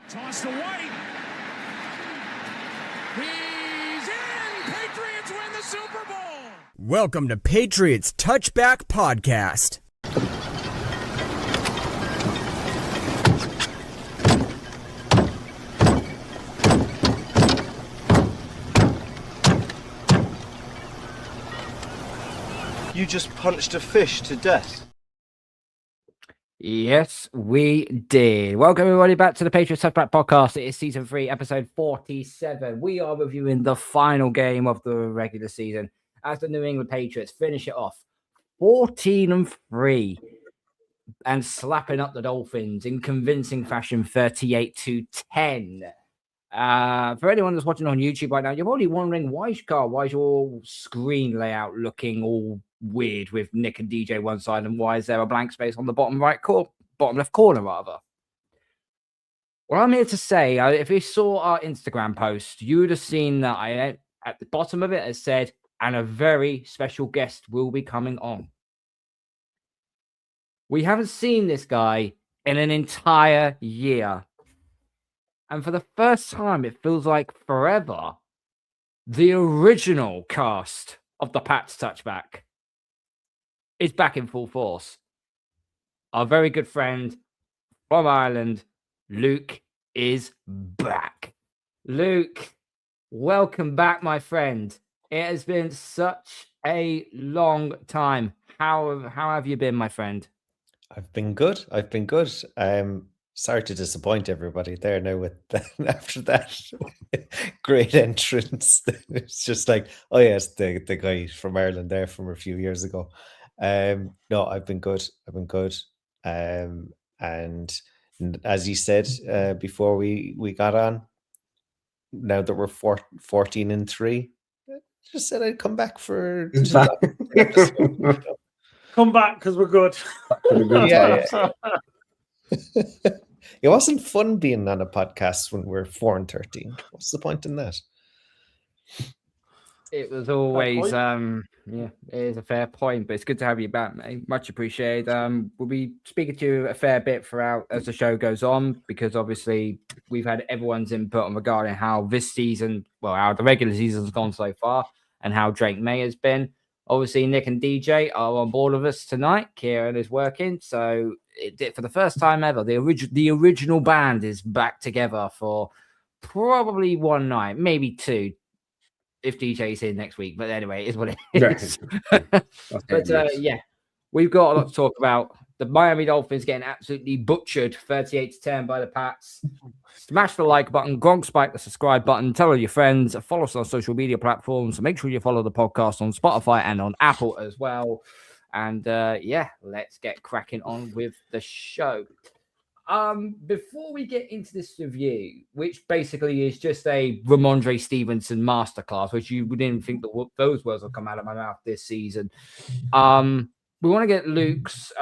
Toss to White. He's in! Patriots win the Super Bowl! Welcome to Patriots Touchback Podcast. You just punched a fish to death. Yes, we did. Welcome, everybody, back to the Patriots Touchback Podcast. It is Season 3, Episode 47. We are reviewing the final game of the regular season as the New England Patriots finish it off 14-3 and slapping up the Dolphins in convincing fashion 38-10. For anyone that's watching on YouTube right now, you're probably wondering why is your screen layout looking all weird with Nick and DJ one side, and why is there a blank space on the bottom left corner rather? Well, I'm here to say, if you saw our Instagram post, you would have seen that I at the bottom of it has said, and a very special guest will be coming on. We haven't seen this guy in an entire year. And for the first time, it feels like forever, the original cast of the Pats Touchback is back in full force. Our very good friend from Ireland, Luke, is back. Luke, welcome back, my friend. It has been such a long time. How have you been, my friend? I've been good. Sorry to disappoint everybody there now with after that great entrance. It's just like, oh yes, the guy from Ireland there from a few years ago. No, I've been good. And as you said before we got on, now that we're 14-3, just said I'd come back for come back because we're good. Yeah. It wasn't fun being on a podcast when we're 4-13. What's the point in that? It was always, it is a fair point, but it's good to have you back, mate. Much appreciated. We'll be speaking to you a fair bit throughout as the show goes on, because obviously we've had everyone's input on regarding how this season, how the regular season's gone so far, and how Drake Maye has been. Obviously, Nick and DJ are on board with us tonight. Kieran is working, so for the first time ever, the original band is back together for probably one night, maybe two, if DJ's in next week. But anyway, it is what it is. But we've got a lot to talk about. The Miami Dolphins getting absolutely butchered 38-10 by the Pats. Smash the like button, Gronk spike the subscribe button, tell all your friends, follow us on social media platforms. Make sure you follow the podcast on Spotify and on Apple as well. And let's get cracking on with the show. Before we get into this review, which basically is just a Rhomandre Stevenson masterclass, which you wouldn't think that those words will come out of my mouth this season. We want to get Luke's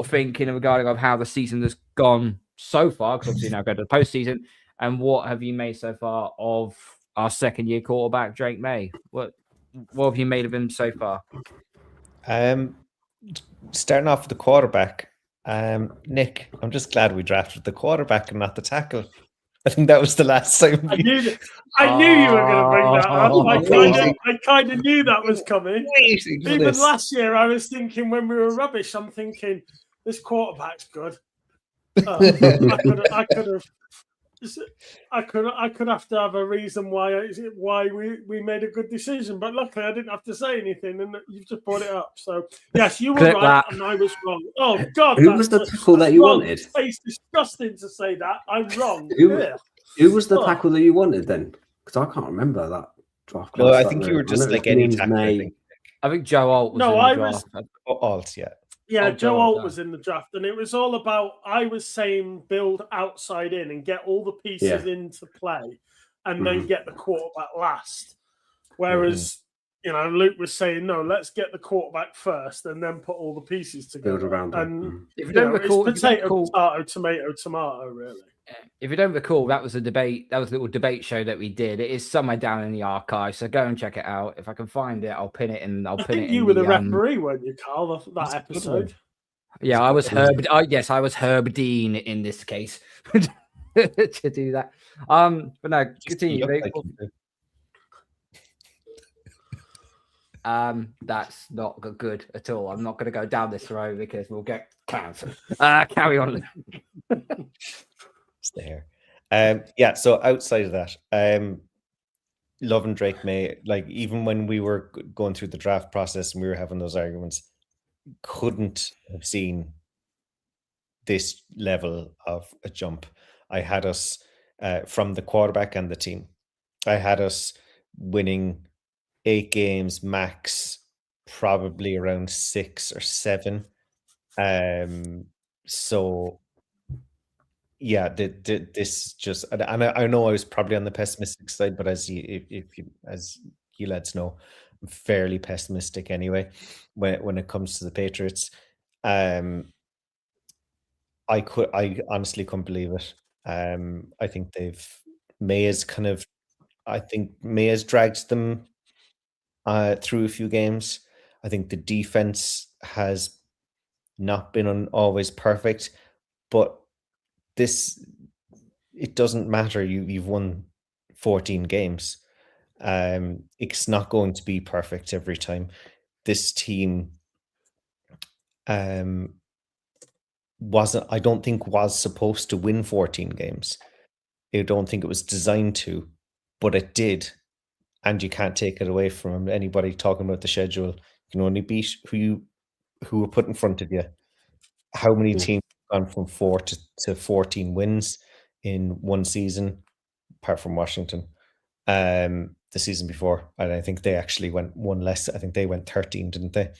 thinking regarding of how the season has gone so far, because obviously now go to the postseason. And what have you made so far of our second-year quarterback, Drake Maye? What have you made of him so far? Starting off with the quarterback, Nick, I'm just glad we drafted the quarterback and not the tackle. I think that was the last time. I knew you were going to bring that up. I kind of knew that was coming. Even last year, I was thinking when we were rubbish, I'm thinking this quarterback's good. I could have to have a reason why we made a good decision, but luckily I didn't have to say anything, and you've just brought it up. So yes, you were right, and I was wrong. Oh God, who was the tackle that you wanted? It's disgusting to say that. I'm wrong. Who was the tackle that you wanted then? Because I can't remember that draft. No, I think you were just like any tackle. I think Joe Alt was in the draft. Alt, yeah. Yeah, Joe Alt was in the draft, and it was all about, I was saying build outside in and get all the pieces into play and then get the quarterback last. Whereas, Luke was saying, no, let's get the quarterback first and then put all the pieces together. Build around and if you don't recall, it's tomato, really. If you don't recall, that was a debate. That was a little debate show that we did. It is somewhere down in the archive, so go and check it out. If I can find it, I'll pin it in. I think you were the referee, weren't you, Carl? That episode. Yeah, I was Herb. Yes, I was Herb Dean in this case to do that. But no, continue. That's not good at all. I'm not going to go down this road because we'll get cancelled. Carry on. It's there. Yeah. So outside of that, loving Drake Maye. Like even when we were going through the draft process and we were having those arguments, couldn't have seen this level of a jump. I had us from the quarterback and the team. I had us winning 8 games max, probably around 6 or 7. So yeah, this just, and I know I was probably on the pessimistic side, but as you lads know, I'm fairly pessimistic anyway when it comes to the Patriots. I honestly couldn't believe it. I think Maye has dragged them through a few games. I think the defense has not been always perfect, but it doesn't matter. You've won 14 games. It's not going to be perfect every time. This team I don't think was supposed to win 14 games. I don't think it was designed to, but it did. And you can't take it away from anybody talking about the schedule. You can only beat who were put in front of you. How many teams have gone from 4 to 14 wins in one season, apart from Washington, the season before? And I think they actually went one less. I think they went 13, didn't they?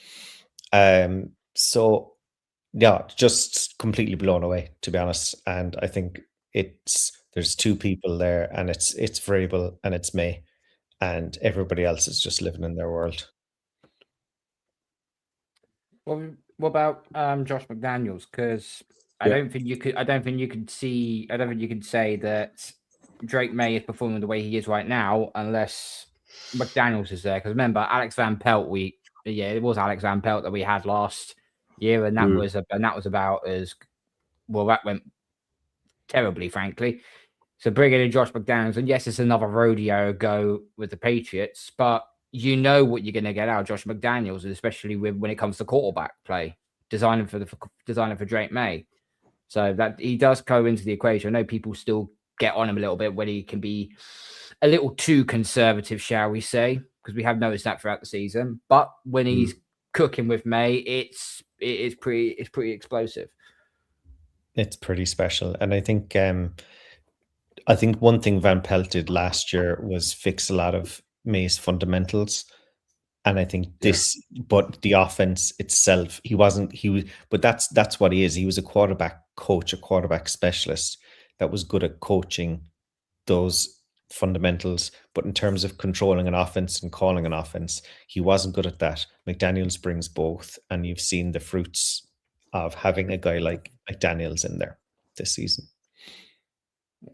So yeah, just completely blown away, to be honest. And I think there's 2 people there, and it's Vrabel and it's Maye, and everybody else is just living in their world. What about Josh McDaniels? Because I don't think you could say that Drake Maye is performing the way he is right now unless McDaniels is there. Because remember, Alex Van Pelt, it was Alex Van Pelt that we had last year, and that was about as well. That went terribly, frankly. So bringing in Josh McDaniels, and yes, it's another rodeo go with the Patriots, but you know what you're going to get out of Josh McDaniels, especially when it comes to quarterback play, designing for Drake Maye. So that he does go into the equation. I know people still get on him a little bit when he can be a little too conservative, shall we say, because we have noticed that throughout the season. But when he's cooking with Maye, it's pretty explosive. It's pretty special, and I think one thing Van Pelt did last year was fix a lot of Maye's fundamentals. And I think but the offense itself, but that's what he is. He was a quarterback coach, a quarterback specialist that was good at coaching those fundamentals. But in terms of controlling an offense and calling an offense, he wasn't good at that. McDaniels brings both, and you've seen the fruits of having a guy like McDaniels in there this season.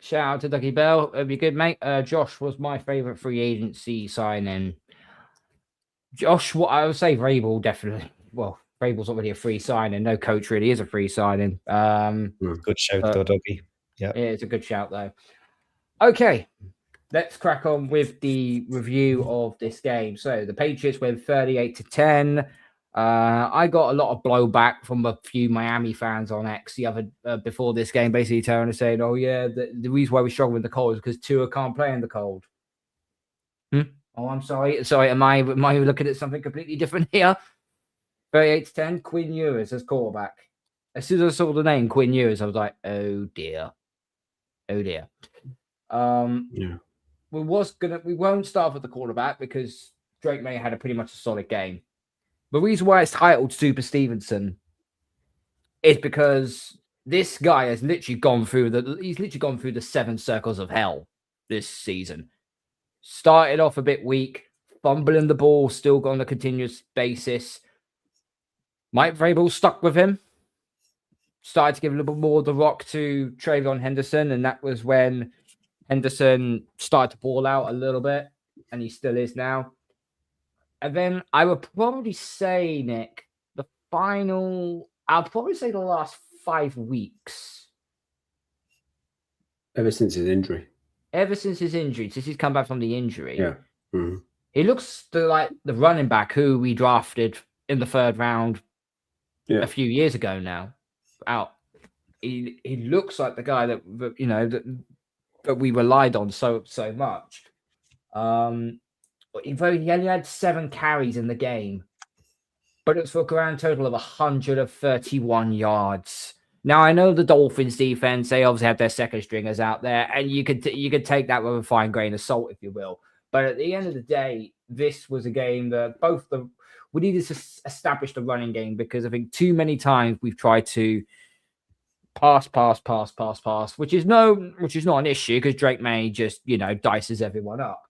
Shout out to Dougie Bell. It'd be good, mate. Josh was my favorite free agency signing. Josh, what I would say, Vrabel definitely. Well, Vrabel's not really a free signing. No coach really is a free signing. Good shout, though, Dougie. Yeah, it's a good shout, though. Okay, let's crack on with the review of this game. So the Patriots win 38-10. I got a lot of blowback from a few Miami fans on X before this game, basically telling us saying, "Oh yeah, the reason why we struggle in the cold is because Tua can't play in the cold." Oh, I'm sorry. Am I looking at something completely different here? 38-10. Quinn Ewers as quarterback. As soon as I saw the name Quinn Ewers, I was like, "Oh dear, oh dear." We won't start with the quarterback because Drake Maye had pretty much a solid game. The reason why it's titled Super Stevenson is because this guy has literally gone through the 7 circles of hell this season. Started off a bit weak, fumbling the ball, still on a continuous basis. Mike Vrabel stuck with him. Started to give a little bit more of the rock to Trayvon Henderson, and that was when Henderson started to ball out a little bit, and he still is now. And then I would probably say, Nick, the final I'll probably say the last 5 weeks. Ever since his injury. Since he's come back from the injury. Yeah. Mm-hmm. He looks like the running back who we drafted in the 3rd round a few years ago now. He looks like the guy that we relied on so much. He only had 7 carries in the game, but it was for a grand total of 131 yards. Now I know the Dolphins defense; they obviously have their second stringers out there, and you could take that with a fine grain of salt, if you will. But at the end of the day, this was a game that we needed to establish the running game, because I think too many times we've tried to pass, which is not an issue, because Drake Maye just dices everyone up.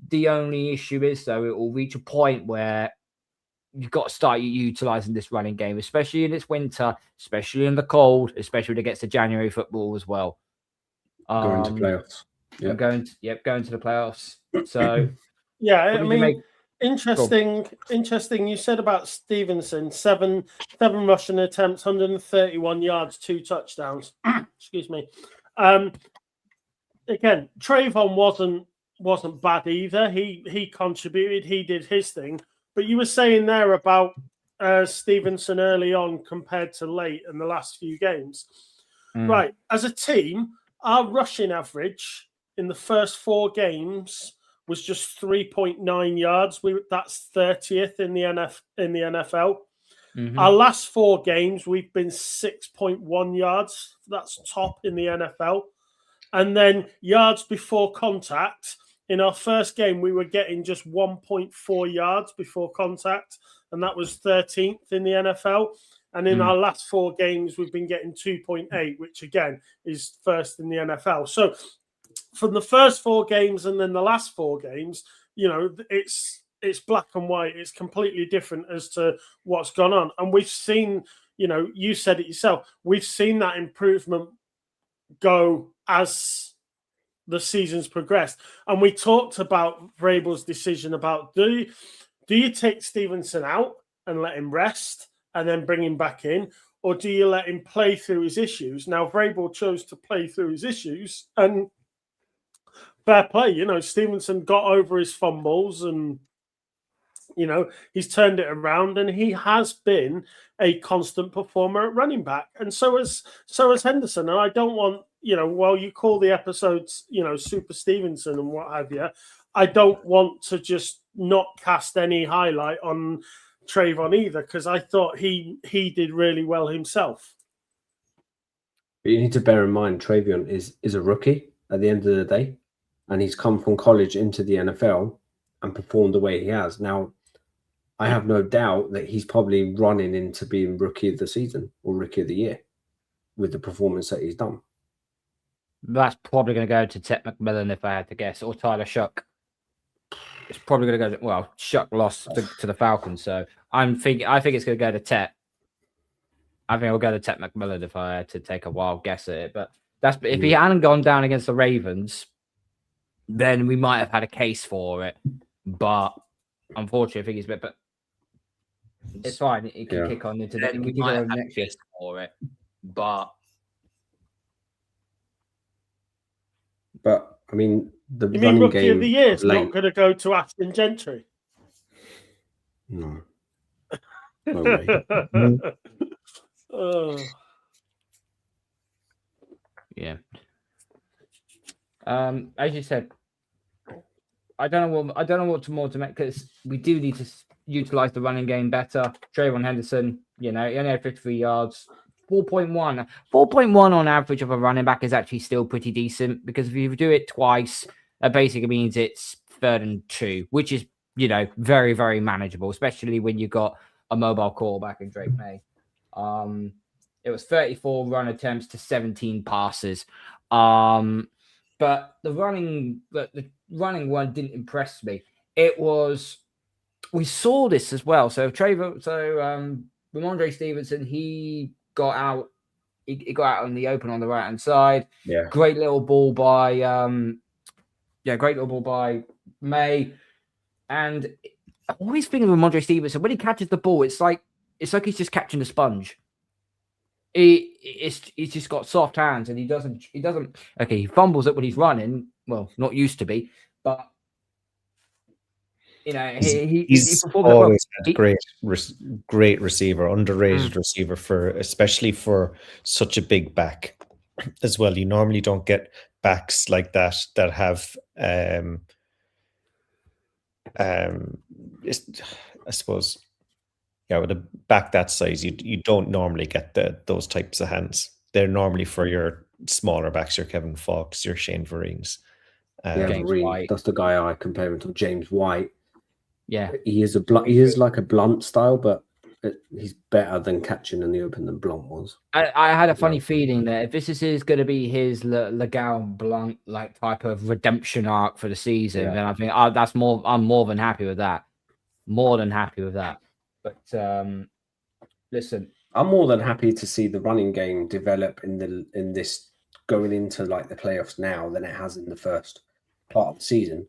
The only issue is, though, it will reach a point where you've got to start utilizing this running game, especially in this winter, especially in the cold, especially when it gets to January football as well. Going to playoffs. Yep. Going to the playoffs. So yeah, I mean, interesting. You said about Stevenson, seven rushing attempts, 131 yards, 2 touchdowns. Excuse me. Again, Trayvon wasn't bad either. He contributed. He did his thing. But you were saying there about Stevenson early on compared to late in the last few games. Right. As a team, our rushing average in the first 4 games was just 3.9 yards. That's 30th in the NFL. Mm-hmm. Our last 4 games, we've been 6.1 yards. That's top in the NFL. And then yards before contact. In our first game, we were getting just 1.4 yards before contact, and that was 13th in the NFL. And in our last 4 games, we've been getting 2.8, which again is first in the NFL. So from the first 4 games and then the last 4 games, it's black and white. It's completely different as to what's gone on. And we've seen, you said it yourself, we've seen that improvement go as the season's progressed. And we talked about Vrabel's decision about do you take Stevenson out and let him rest and then bring him back in, or do you let him play through his issues? Now, Vrabel chose to play through his issues, and fair play. Stevenson got over his fumbles, and he's turned it around, and he has been a constant performer at running back, and so has Henderson. And I don't want, while you call the episodes, Super Stevenson and what have you, I don't want to just not cast any highlight on Trayvon either, because I thought he did really well himself. But you need to bear in mind, Trayvon is a rookie at the end of the day, and he's come from college into the NFL and performed the way he has. Now, I have no doubt that he's probably running into being rookie of the season or rookie of the year with the performance that he's done. That's probably going to go to Ted McMillan, if I had to guess, or Tyler Shuck. It's probably going to go. Shuck lost to the Falcons, so I think it's going to go to Ted. I think it'll go to Ted McMillan if I had to take a wild guess at it. But if he hadn't gone down against the Ravens, then we might have had a case for it. But unfortunately, I think he's a bit. But it's fine. It can kick on into that. We can go next year for it. But I mean, the you running mean rookie game of the year is not going to go to Ashton Gentry? No. No way. Yeah. As you said, I don't know what more to make, because we do need to utilize the running game better. Trayvon Henderson, he only had 53 yards, 4.1. 4.1 on average of a running back is actually still pretty decent, because if you do it twice, that basically means it's 3rd and 2, which is, very, very manageable, especially when you've got a mobile quarterback in Drake Maye. It was 34 run attempts to 17 passes. But the running one didn't impress me. We saw this as well. So Rhomandre Stevenson, he got out in the open on the right hand side. Yeah. Great little ball by Maye. And I always think of Rhomandre Stevenson, when he catches the ball, it's like he's just catching a sponge. he's just got soft hands, and he doesn't. Okay, he fumbles it when he's running. Well, not used to be, but he's performed well. always had great receiver, underrated receiver especially for such a big back as well. You normally don't get backs like that have I suppose, with a back that size, you don't normally get those types of hands. They're normally for your smaller backs, your Kevin Fox, your Shane Vereen's. Vereen, that's the guy I compare him to. James White. Yeah, he is like a Blunt style, but he's better than catching in the open than Blunt was. I had a funny feeling that if this is going to be his Legal Blunt like type of redemption arc for the season, then I think I'm more than happy with that. More than happy with that. But listen, I'm more than happy to see the running game develop in this going into like the playoffs now than it has in the first part of the season.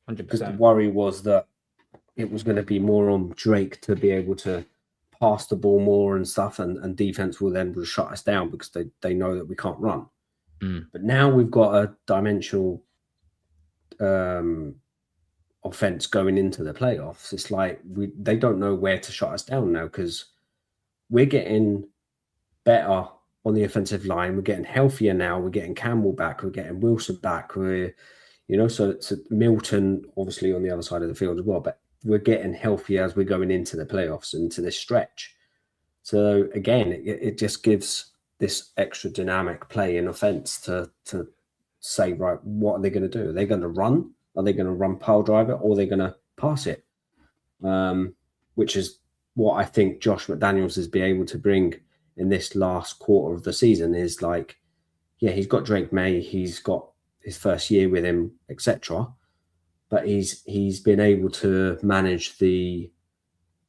100%. Because the worry was that it was going to be more on Drake to be able to pass the ball more and stuff, and defense will then shut us down because they know that we can't run. But now we've got a dimensional offense going into the playoffs. It's like they don't know where to shut us down now because we're getting better on the offensive line. We're getting healthier now. We're getting Campbell back. We're getting Wilson back. So it's Milton obviously on the other side of the field as well, but we're getting healthier as we're going into the playoffs, into this stretch. So again, it just gives this extra dynamic play in offense to say, right, what are they going to do? Are they going to run? Are they going to run pile driver, or are they going to pass it? Which is what I think Josh McDaniels is be able to bring in this last quarter of the season is like, he's got Drake Maye, he's got his first year with him, etc. But he's been able to manage the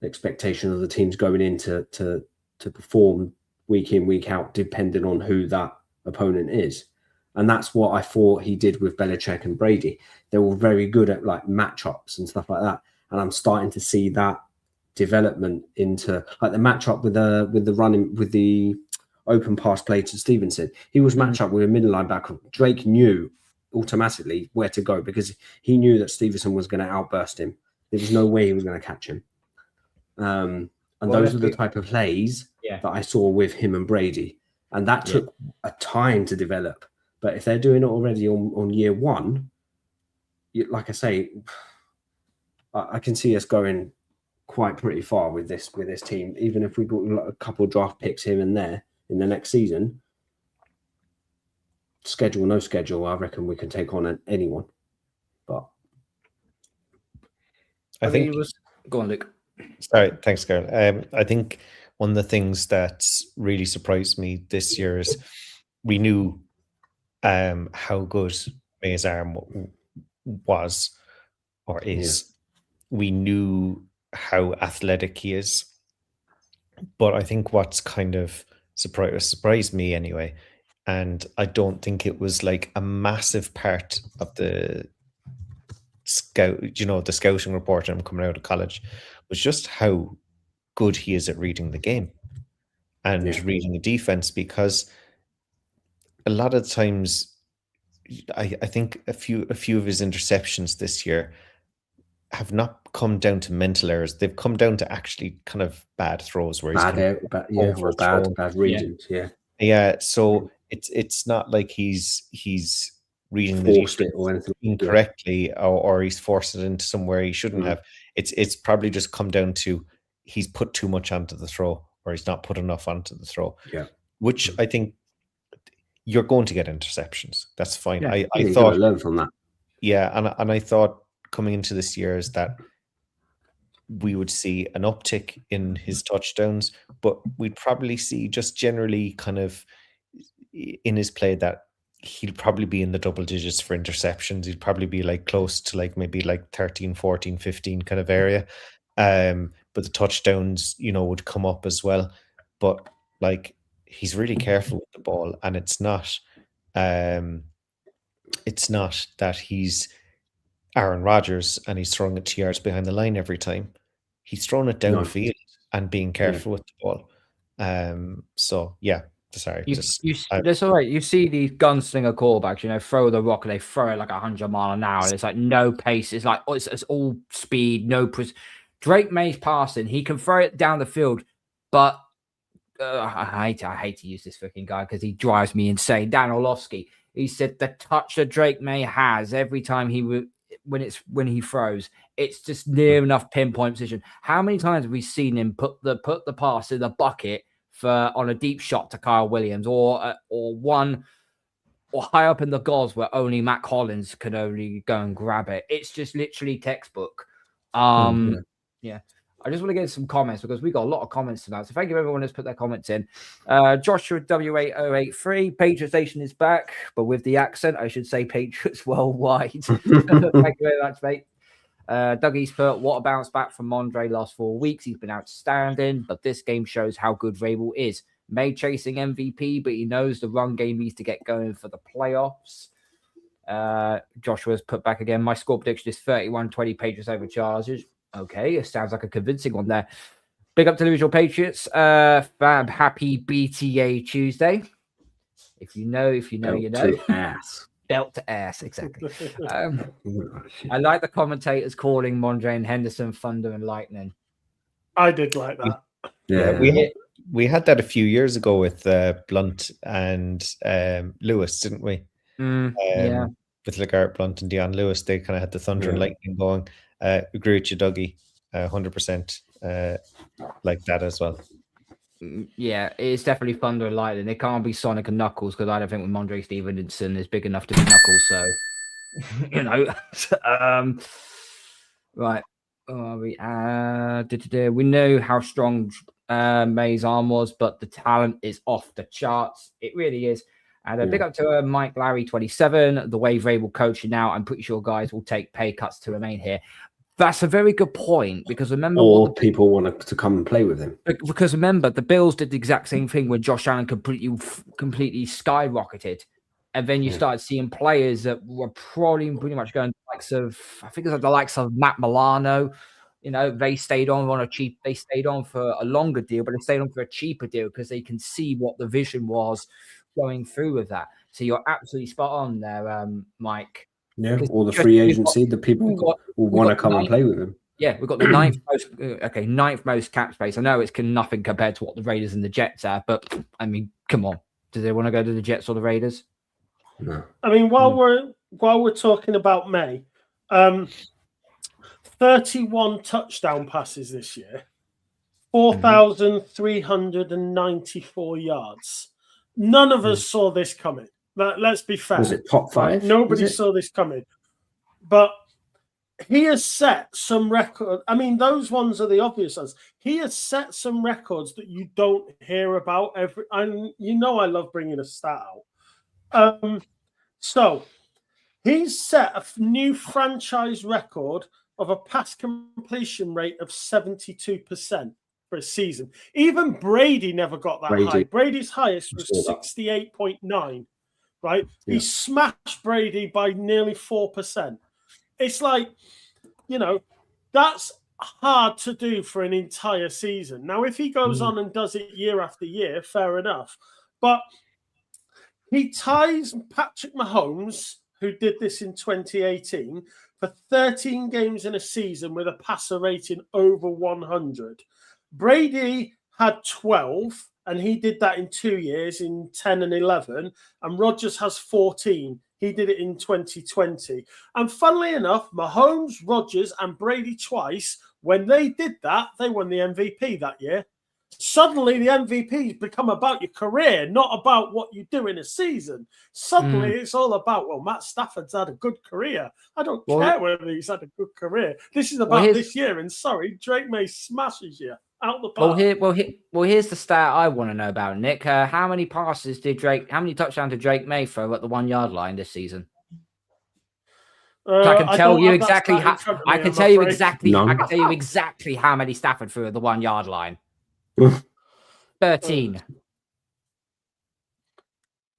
expectation of the teams going in to perform week in, week out, depending on who that opponent is. And that's what I thought he did with Belichick and Brady. They were very good at like matchups and stuff like that. And I'm starting to see that development into like the matchup with the open pass play to Stevenson. He was matched up with a middle linebacker. Drake knew automatically where to go because he knew that Stevenson was going to outburst him. There was no way he was going to catch him. Those are the type of plays that I saw with him and Brady. And that took a time to develop. But if they're doing it already on year one, like I say, I can see us going quite pretty far with this team. Even if we got a couple of draft picks here and there in the next season, schedule, no schedule, I reckon we can take on anyone. But I think go on, Luke. Sorry, thanks, Carl. I think one of the things that's really surprised me this year is we knew how good Maye's arm was or is. Yeah. We knew how athletic he is. But I think what's kind of surprised me anyway, and I don't think it was like a massive part of the the scouting report I'm coming out of college, was just how good he is at reading the game and reading the defense, because a lot of times I think a few of his interceptions this year have not come down to mental errors. They've come down to actually kind of bad throws where bad readings. Yeah. So it's not like he's reading the defense or anything incorrectly, or he's forced it into somewhere he shouldn't have. It's probably just come down to he's put too much onto the throw, or he's not put enough onto the throw. Yeah, which I think you're going to get interceptions. That's fine. Yeah, I thought learn from that. Yeah, and I thought coming into this year is that we would see an uptick in his touchdowns, but we'd probably see just generally kind of in his play that he'd probably be in the double digits for interceptions. He'd probably be like close to like maybe like 13, 14, 15 kind of area. But the touchdowns, would come up as well. But like he's really careful with the ball, and it's not that he's Aaron Rodgers and he's throwing it 2 yards behind the line every time. He's throwing it downfield and being careful with the ball. So yeah, Sorry, that's all right. You see these gunslinger callbacks, throw the rock and they throw it like 100 mile an hour. It's like no pace. It's like it's all speed, no Drake May's passing. He can throw it down the field, but I hate to use this freaking guy because he drives me insane. Dan Orlovsky, he said the touch that Drake Maye has every time when he throws, it's just near enough pinpoint position. How many times have we seen him put the pass in the bucket on a deep shot to Kyle Williams or high up in the goals where only Matt Collins can only go and grab it? It's just literally textbook. Yeah. I just want to get some comments because we got a lot of comments tonight. So thank you everyone who's put their comments in. Joshua W8083, Patriots Nation is back, but with the accent, I should say Patriots worldwide. Thank you very much, mate. Dougie's put, what a bounce back from Rhomandre last 4 weeks. He's been outstanding, but this game shows how good Vrabel is. Maye chasing MVP, but he knows the run game needs to get going for the playoffs. Joshua's put back again. My score prediction is 31-20 Patriots over Chargers. Okay, it sounds like a convincing one there. Big up to the visual Patriots. Fab, happy BTA Tuesday. If you know, you know. Belt to ass, exactly. I like the commentators calling Mondre and Henderson thunder and lightning. I did like that. Yeah, we had that a few years ago with Blunt and Lewis, didn't we? Yeah. With LeGarrette Blunt and Dion Lewis, they kind of had the thunder and lightning going. Agree with you, Dougie, 100% like that as well. Yeah, it's definitely thunder and lightning. It can't be Sonic and Knuckles because I don't think Rhomandre Stevenson is big enough to be Knuckles. So, right. We know how strong Maye's arm was, but the talent is off the charts. It really is. And a big up to Mike Larry 27. The way Vrabel coaching now, I'm pretty sure guys will take pay cuts to remain here. That's a very good point because remember, people want to come and play with him. Because remember, the Bills did the exact same thing when Josh Allen completely skyrocketed, and then you started seeing players that were probably pretty much going the likes of Matt Milano. They stayed on They stayed on for a longer deal, but they stayed on for a cheaper deal because they can see what the vision was going through with that. So you're absolutely spot on there, Mike. Yeah, or the free agency, the people will want to come and play with him. Yeah, we've got the ninth most cap space. I know it's nothing compared to what the Raiders and the Jets are, but I mean, come on. Do they want to go to the Jets or the Raiders? No. I mean, while we're talking about Maye, 31 touchdown passes this year, 4,394 yards. None of us saw this coming. Let's be fair. Was it top 5? Nobody saw this coming. But he has set some record. I mean, those ones are the obvious ones. He has set some records that you don't hear about every. And I love bringing a stat out. So he's set a new franchise record of a pass completion rate of 72% for a season. Even Brady never got that high. Brady's highest was 68.9. Right? Yeah. He smashed Brady by nearly 4%. It's like, that's hard to do for an entire season. Now, if he goes on and does it year after year, fair enough. But he ties Patrick Mahomes, who did this in 2018, for 13 games in a season with a passer rating over 100. Brady had 12. And he did that in 2 years, in 10 and 11. And Rodgers has 14. He did it in 2020. And funnily enough, Mahomes, Rodgers, and Brady twice, when they did that, they won the MVP that year. Suddenly, the MVP's become about your career, not about what you do in a season. Suddenly, it's all about, Matt Stafford's had a good career. I don't care whether he's had a good career. This is about this year. And sorry, Drake Maye smashes you. Out the park. Here's the stat I want to know about, Nick. How many touchdowns did Drake Maye throw at the 1 yard line this season? I can tell you exactly how many Stafford threw at the 1 yard line. 13.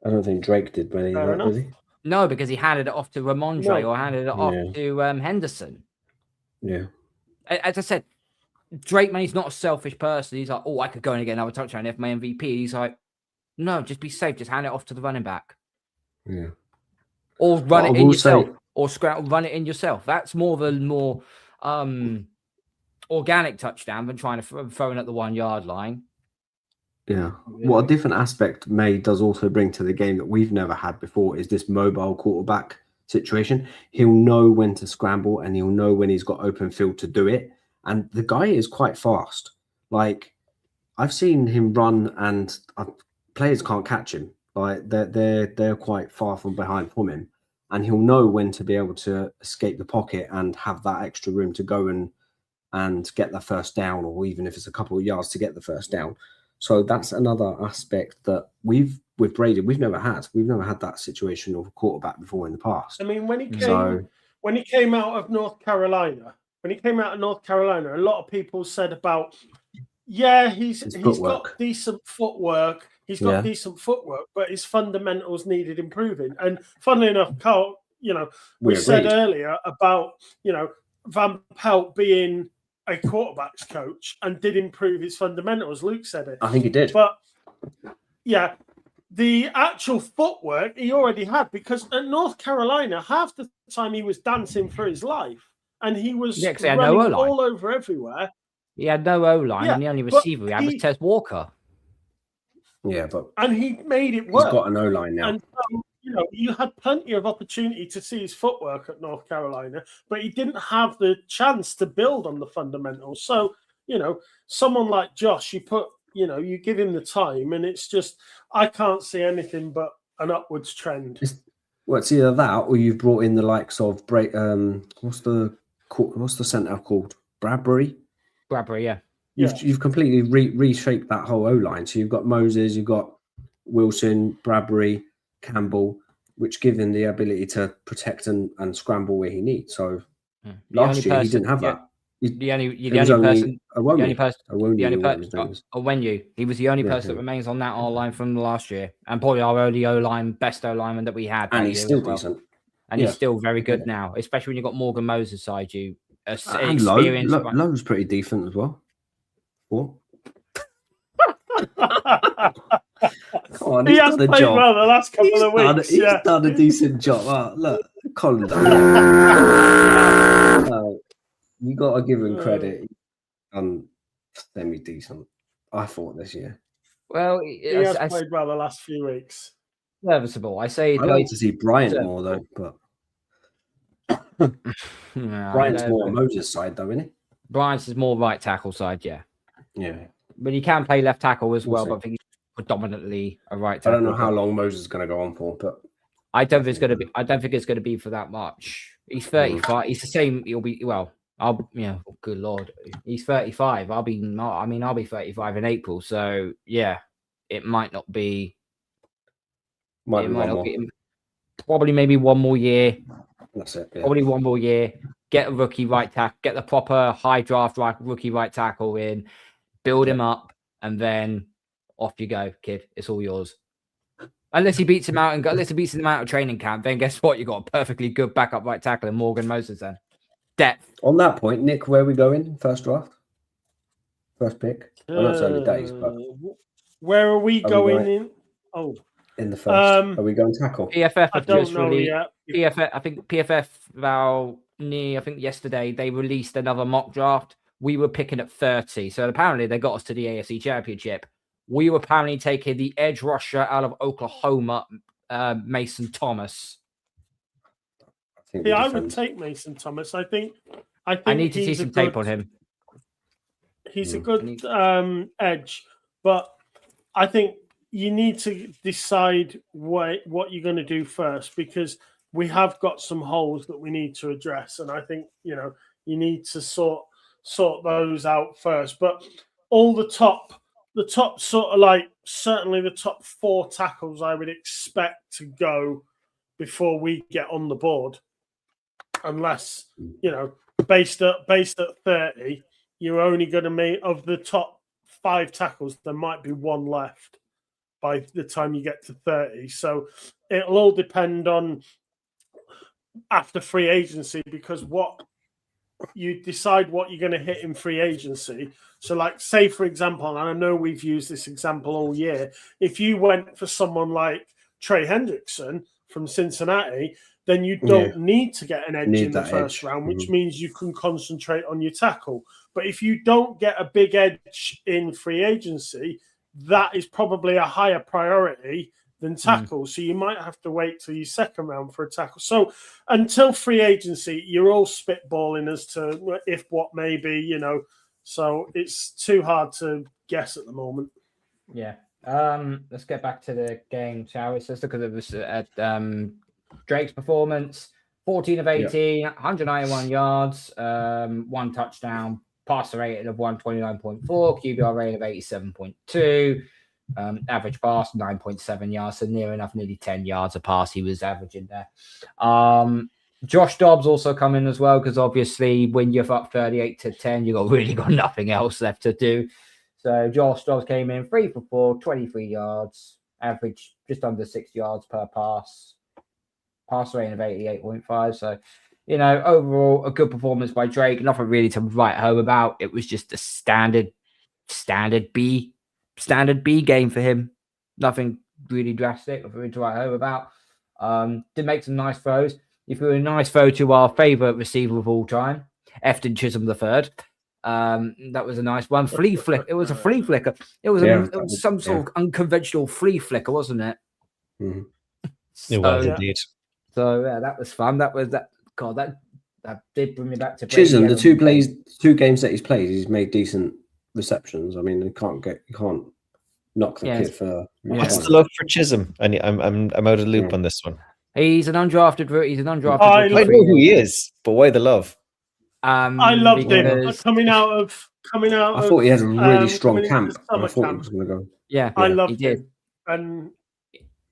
I don't think Drake did many of that, did he? No, because he handed it off to Rhomandre or handed it off to Henderson. Yeah. As I said, Drake Maye's not a selfish person. He's like, I could go and get another touchdown if my MVP. He's like, No, just be safe. Just hand it off to the running back. Yeah. Or run it in yourself. Or run it in yourself. That's more of a more organic touchdown than trying to throw it at the 1 yard line. Yeah. What a different aspect Maye does also bring to the game that we've never had before is this mobile quarterback situation. He'll know when to scramble and he'll know when he's got open field to do it. And the guy is quite fast. Like, I've seen him run and players can't catch him. Like, they're quite far from behind from him. And he'll know when to be able to escape the pocket and have that extra room to go and get the first down, or even if it's a couple of yards to get the first down. So that's another aspect that with Brady, we've never had. We've never had that situation of a quarterback before in the past. I mean, when he came out of North Carolina, a lot of people said about, he's got decent footwork. He's got decent footwork, but his fundamentals needed improving. And funnily enough, Carl, we said earlier about, Van Pelt being a quarterback's coach and did improve his fundamentals. Luke said it. I think he did. But the actual footwork he already had, because at North Carolina, half the time he was dancing for his life and he was running all over everywhere. He had no O-line and the only receiver he had was Tez Walker. Yeah, and he made it work. He's got an O-line now. And you had plenty of opportunity to see his footwork at North Carolina, but he didn't have the chance to build on the fundamentals. So, someone like Josh, you give him the time, and it's just, I can't see anything but an upwards trend. It's either that, or you've brought in the likes of what's the centre called? Bradbury, yeah. You've completely reshaped that whole O-line. So you've got Moses, you've got Wilson, Bradbury, Campbell, which give him the ability to protect and scramble where he needs. So last year he didn't have that. The only person. He was the only person that remains on that O-line from last year, and probably our only O-line, best O-lineman that we had. And he's still decent. And he's still very good now, especially when you've got Morgan Moses beside you. And Lowe's pretty decent as well. What? Come on, he has played well the last couple of weeks. He's done a decent job. Look, Colin you got to give him credit. Semi-decent, I thought, this year. Well, he has played well the last few weeks. Serviceable. I'd like to see Bryant more, though, but Bryant's more on Moses' side, though, isn't he? Bryant's is more right tackle side, yeah. Yeah. But he can play left tackle as well, but I think he's predominantly a right tackle. I don't know how long Moses is going to go on for, but I don't think it's going to be for that much. He's 35. He's the same. He'll be good Lord. He's 35. I'll be 35 in April. So yeah, it might not be. Probably maybe one more year. That's it. Yeah. Probably one more year. Get a rookie right tackle. Get the proper high draft rookie right tackle in. Build him up, and then off you go, kid. It's all yours. Unless he beats him out of training camp, then guess what? You got a perfectly good backup right tackle in Morgan Moses. Then depth. On that point, Nick, where are we going? First draft, first pick. I know it's early days, but where are we going in? Oh, in the first. Are we going tackle? PFF. I don't know yet. PFF. I think PFF yesterday they released another mock draft. We were picking at 30. So apparently they got us to the AFC Championship. We were apparently taking the edge rusher out of Oklahoma, Mason Thomas. I would take Mason Thomas. I think I need to see some tape on him. He's a good edge, but I think you need to decide what you're going to do first, because we have got some holes that we need to address. And I think, you need to sort those out first. But all the top sort of certainly the top 4 tackles I would expect to go before we get on the board, unless based at 30, you're only going to make, of the top 5 tackles, there might be 1 left by the time you get to 30. So it'll all depend on after free agency, because what you decide what you're going to hit in free agency. So, like, say, for example, and I know we've used this example all year, if you went for someone like Trey Hendrickson from Cincinnati, then you don't need to get an edge in the first round, which means you can concentrate on your tackle. But if you don't get a big edge in free agency, that is probably a higher priority than tackle. So you might have to wait till your second round for a tackle. So until free agency, you're all spitballing as to if what may be, you know. So it's too hard to guess at the moment. Yeah. Let's get back to the game, shall we? So let's look at this at Drake's performance. 14 of 18, 191 yards, 1 touchdown, passer rating of 129.4, QBR rating of 87.2. Average pass 9.7 yards, so nearly 10 yards a pass he was averaging there. Josh Dobbs also come in as well, because obviously when you're up 38-10, you've really got nothing else left to do. So Josh Dobbs came in 3 for 4, 23 yards, average just under 6 yards per pass, pass rating of 88.5. So, you know, overall a good performance by Drake. Nothing really to write home about. It was just a standard B game for him. Nothing really drastic, nothing really to write home about. Did make some nice throws. If we were a nice throw to our favourite receiver of all time, Efton Chisholm III. That was a nice one. Flea flick. It was a flea flicker. It was some sort of unconventional flea flicker, wasn't it? Mm-hmm. It was indeed. So yeah, that was fun. That was that. God, that did bring me back to Chisholm. The two games that he's played, he's made decent receptions. I mean, you can't knock the kid for. What's the love for Chisholm? I'm out of the loop on this one. He's an undrafted. I know who he is, but why the love? I loved him coming out. I thought he had a really strong camp. I thought he was going to go. Yeah, I loved him, and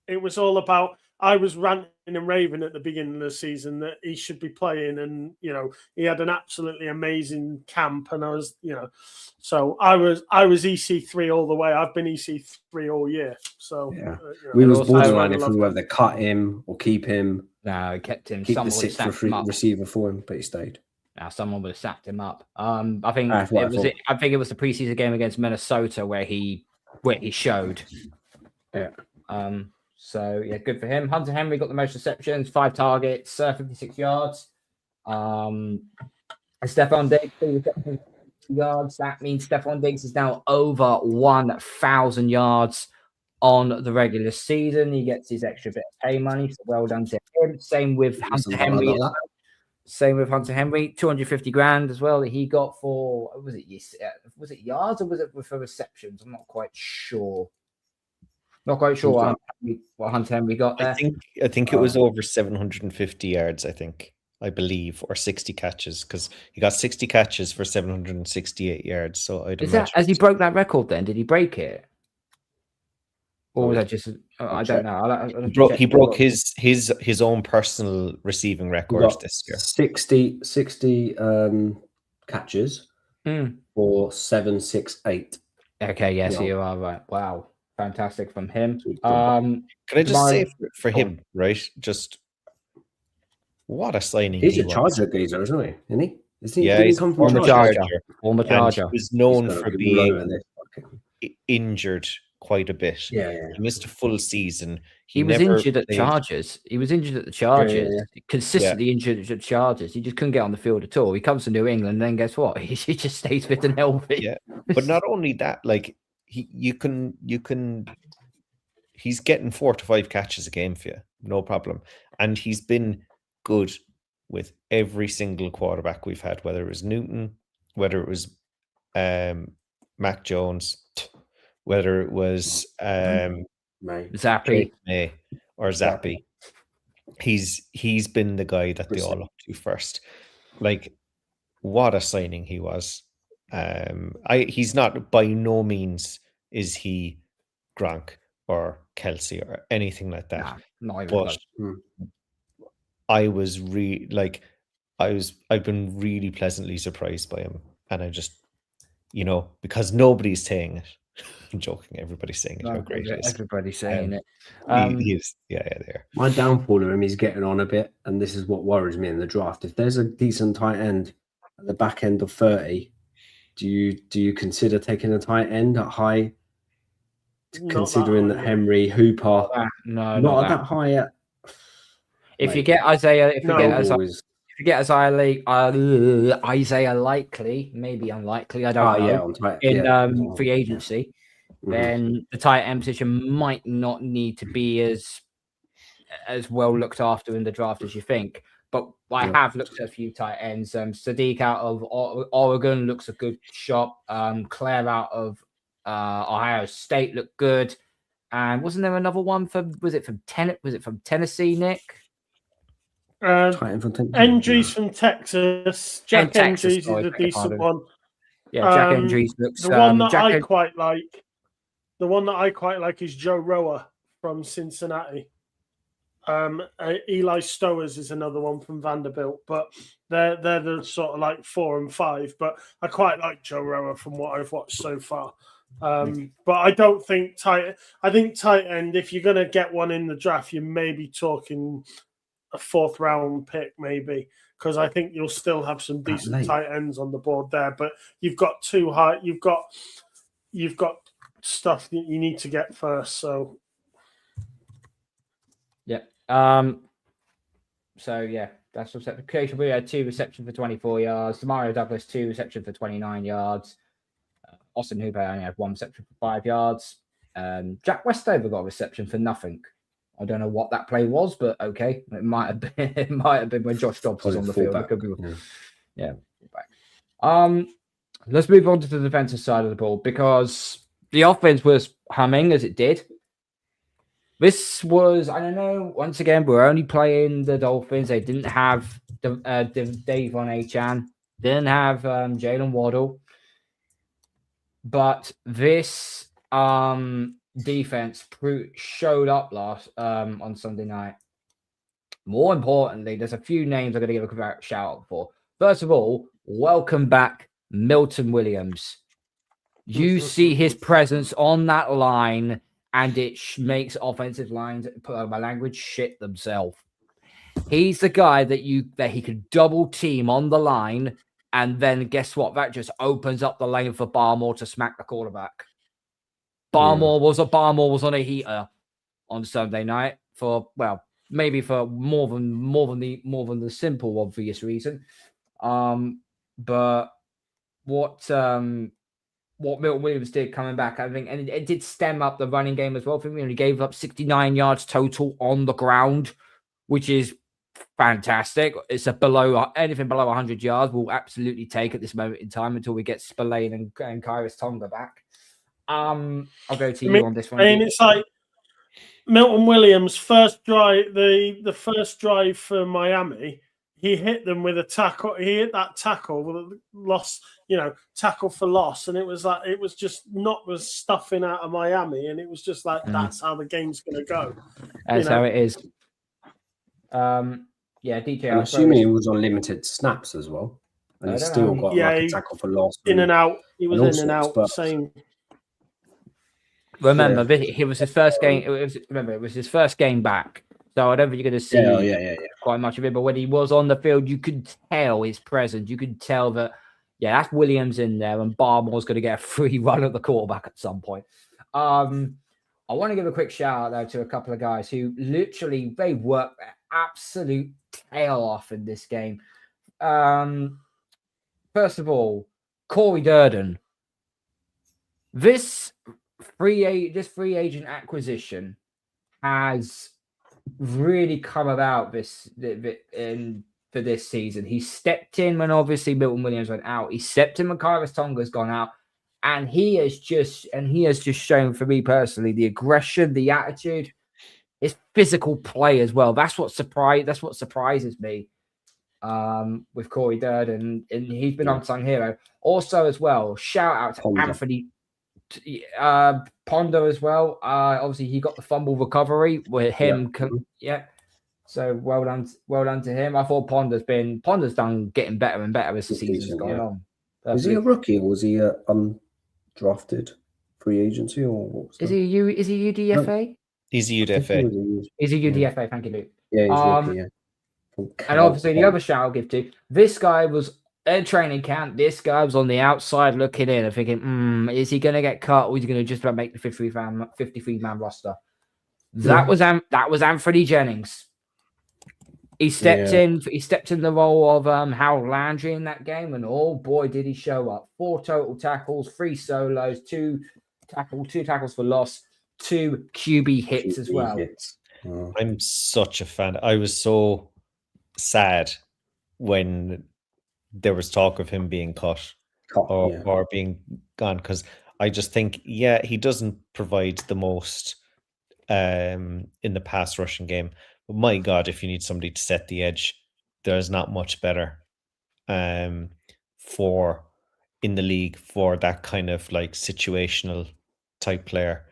it was all about. I was ranting and raving at the beginning of the season that he should be playing, and you know he had an absolutely amazing camp, and I was, you know, so I was EC3 all the way. I've been EC3 all year, so yeah, you know, we was borderline if we whether they cut him or keep him. No, kept him. Keep the sixth receiver for him, but he stayed. Now someone would have sacked him up. I think it was the preseason game against Minnesota where he showed. Yeah. So yeah, good for him. Hunter Henry got the most receptions, 5 targets, 56 yards. Stephon Diggs 3 receptions, yards. That means Stephon Diggs is now over 1,000 yards on the regular season. He gets his extra bit of pay money, so well done to him. Same with Hunter Henry. Same with Hunter Henry, 250 grand as well that he got for, was it yards or was it for receptions? I'm not quite sure. What Hunter Henry got there. I think it was over 750 yards, I believe, or 60 catches, because he got 60 catches for 768 yards. So as he broke that record then? Did he break it? Or was that just I don't know. He broke his own personal receiving record this year. 60 catches for 768. Okay, yes, you are right. Wow. Fantastic from him. Can I just say for him, right? Just what a signing! He's a Charger geezer, isn't he? Isn't he? He's come from Charger. Former Charger. He was known for being injured quite a bit. Yeah. He missed a full season. He was injured at the Chargers. Consistently injured at the Chargers. He just couldn't get on the field at all. He comes to New England, and then guess what? He just stays fit and healthy. Yeah, but not only that, like. He's getting 4 to 5 catches a game for you, no problem. And he's been good with every single quarterback we've had, whether it was Newton, whether it was Mac Jones, whether it was Maye or Zappy. He's been the guy that they all look to first. Like, what a signing he was. He's not, by no means is he Gronk or Kelsey or anything like that. Not even close. I've been really pleasantly surprised by him, and I just, because nobody's saying it. I'm joking. Everybody's saying it. How great it is. Everybody's saying it. He is. Yeah, there. My downfall of him is getting on a bit, and this is what worries me in the draft. If there's a decent tight end at the back end of 30, do you consider taking a tight end at high? Considering that Henry, Hooper, not that high yet. If you get Isaiah, if you get Isaiah likely, maybe unlikely, I don't know. In free agency, then the tight end position might not need to be as well looked after in the draft as you think. But I have looked at a few tight ends. Sadiq out of Oregon looks a good shot. Claire out of Ohio State looked good. And wasn't there another one from Tennessee, Nick? Endries from Texas. Jack Endries is a decent one. Yeah, Jack Endries looks the one that I quite like. The one that I quite like is Joe Rower from Cincinnati. Eli Stowers is another one from Vanderbilt, but they're the sort of like 4 and 5. But I quite like Joe Rower from what I've watched so far. But I don't think tight end, if you're going to get one in the draft, you may be talking a 4th round pick, maybe, because I think you'll still have some decent tight ends on the board there. But you've got too high. You've got stuff that you need to get first. So. Yeah. So yeah, that's what's up. We had 2 receptions for 24 yards. Demario Douglas 2 receptions for 29 yards. Austin Hooper only had 1 reception for 5 yards. Jack Westover got a reception for nothing. I don't know what that play was, but okay, it might have been. It might have been when Josh Dobbs was on the field. It could be. Yeah. Let's move on to the defensive side of the ball because the offense was humming as it did. This was, I don't know, once again, we're only playing the Dolphins. They didn't have Davon Achan, didn't have Jalen Waddle. But this defense showed up on Sunday night. More importantly, there's a few names I'm going to give a shout out for. First of all, welcome back, Milton Williams. You see his presence on that line, and it makes offensive lines, put out my language, shit themselves. He's the guy that he could double team on the line, and then guess what? That just opens up the lane for Barmore to smack the quarterback. Barmore was on a heater on Sunday night maybe for more than the simple obvious reason. But what Milton Williams did coming back, I think, and it did stem up the running game as well. I think we only gave up 69 yards total on the ground, which is fantastic. It's anything below 100 yards we'll absolutely take at this moment in time until we get Spillane and Kyrus Tonga back. I'll go to you on this one. I mean, it's like Milton Williams' first drive, the first drive for Miami. He hit them with a tackle. He hit that tackle with a loss, tackle for loss. And it was just was stuffing out of Miami. And it was just like, that's how the game's going to go. That's how it is. DJ. I'm assuming he was on limited snaps as well. And he still got a tackle for loss. In and out. He was in and out. Same. Remember, it was his first game. It was his first game back. So I don't think you're going to see quite much of it. But when he was on the field, you could tell his presence. You could tell that, that's Williams in there, and Barmore's going to get a free run at the quarterback at some point. I want to give a quick shout out, though, to a couple of guys who literally, they worked their absolute tail off in this game. First of all, Corey Durden. This free agent acquisition has really come about for this season. He stepped in when obviously Milton Williams went out. He stepped in when Kyrus Tonga's gone out, and he has just shown, for me personally, the aggression, the attitude, his physical play as well. That's what surprises me with Corey Durden, and he's been unsung hero. Also, as well, shout out to Anthony Ponder as well. Obviously, he got the fumble recovery with him. So well done to him. I thought Ponder's done getting better and better as the season's gone on. Was he a rookie or was he a undrafted free agency or what was is he UDFA? No, he's a UDFA. He's a UDFA. Thank you, Luke. Yeah, he's rookie. And obviously, the other shout I'll give to this guy was at training camp, this guy was on the outside looking in and thinking, is he going to get cut or is he going to just about make the 53-man roster? That was Anthony Jennings. He stepped in. He stepped in the role of Harold Landry in that game, and oh boy, did he show up! 4 total tackles, 3 solos, 2 tackles for loss, 2 QB hits as well. I'm such a fan. I was so sad when there was talk of him being cut or being gone, because I just think, he doesn't provide the most in the pass rushing game. But my God, if you need somebody to set the edge, there's not much better for in the league for that kind of like situational type player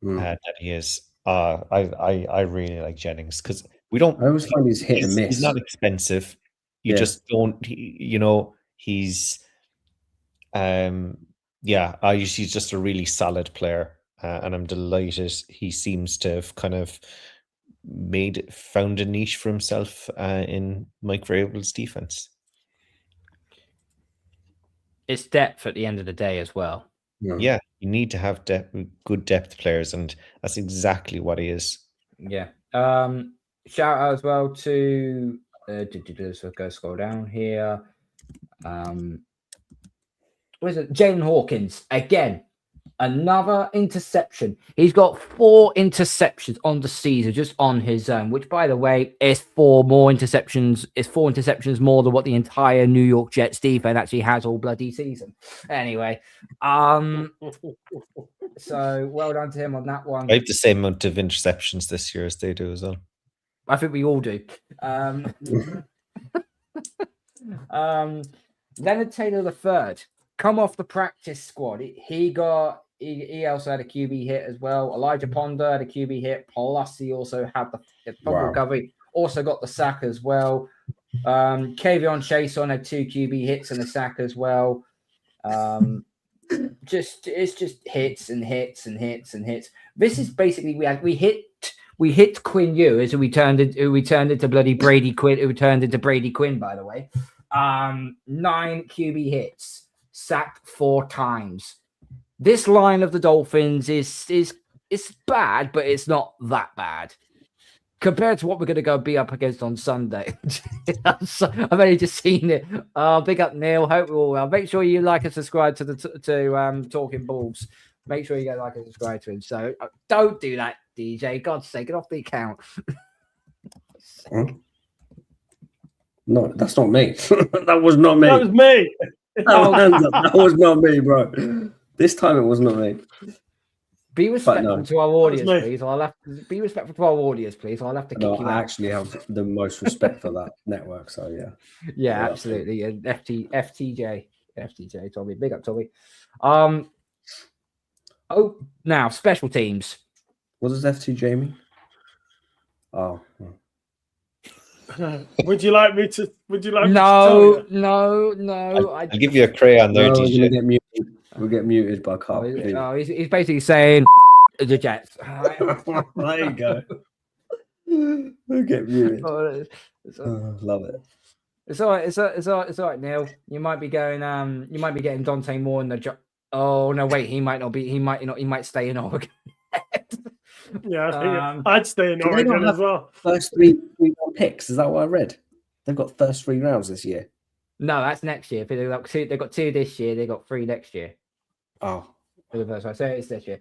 that he is. I really like Jennings because we don't. I always find he's hit and miss. He's not expensive. You just don't. He's. He's just a really solid player, and I'm delighted he seems to have kind of found a niche for himself in Mike Vrabel's defense. It's depth at the end of the day as well. Yeah, you need to have good depth players, and that's exactly what he is. Yeah. Shout out as well to so go scroll down here. What is it? Jalen Hawkins again. Another interception. He's got 4 interceptions on the season, just on his own, which, by the way, is 4 interceptions more than what the entire New York Jets defense actually has all bloody season. Anyway, so well done to him on that one. I have the same amount of interceptions this year as they do as well. I think we all do. Leonard Taylor III, come off the practice squad. He also had a QB hit as well. Elijah Ponder had a QB hit. Plus, he also had the recovery. Also got the sack as well. Kavion Chason had 2 QB hits and a sack as well. It's just hits and hits and hits and hits. This is basically we hit Quinn Ewers, who we turned into bloody Brady Quinn, who turned into Brady Quinn, by the way. 9 QB hits, sacked 4 times. This line of the Dolphins is bad, but it's not that bad compared to what we're going to go be up against on Sunday. I've only just seen it. Big up, Neil. Hope we're all well. Make sure you like and subscribe to Talking Bulls. Make sure you go like and subscribe to him. So don't do that, DJ. God's sake, get off the account. No, that's not me. That was not me. That was me. That was not me, bro. This time it was not me. Be respectful to our audience, please. I'll have to be respectful to our audience, please. I'll have to kick you out. I actually have the most respect for that network, so yeah. Yeah, absolutely. And FTJ, Tommy. Big up, Tommy. Now special teams. What does FTJ mean? Oh. Would you like me to? No. I'll give you a crayon there, DJ. We'll get muted by Carl. He's basically saying the Jets. There you go. We'll get muted. Love it. It's all right. It's all right, Neil. You might be going. You might be getting Dante Moore in the job. Oh no, wait. He might not be. He might stay in Oregon. Yeah, I think I'd stay in Oregon as well. First 3 picks. Is that what I read? They've got first 3 rounds this year. No, that's next year. They've got 2 this year. They got 3 next year. Oh, for the first one. So it's this year.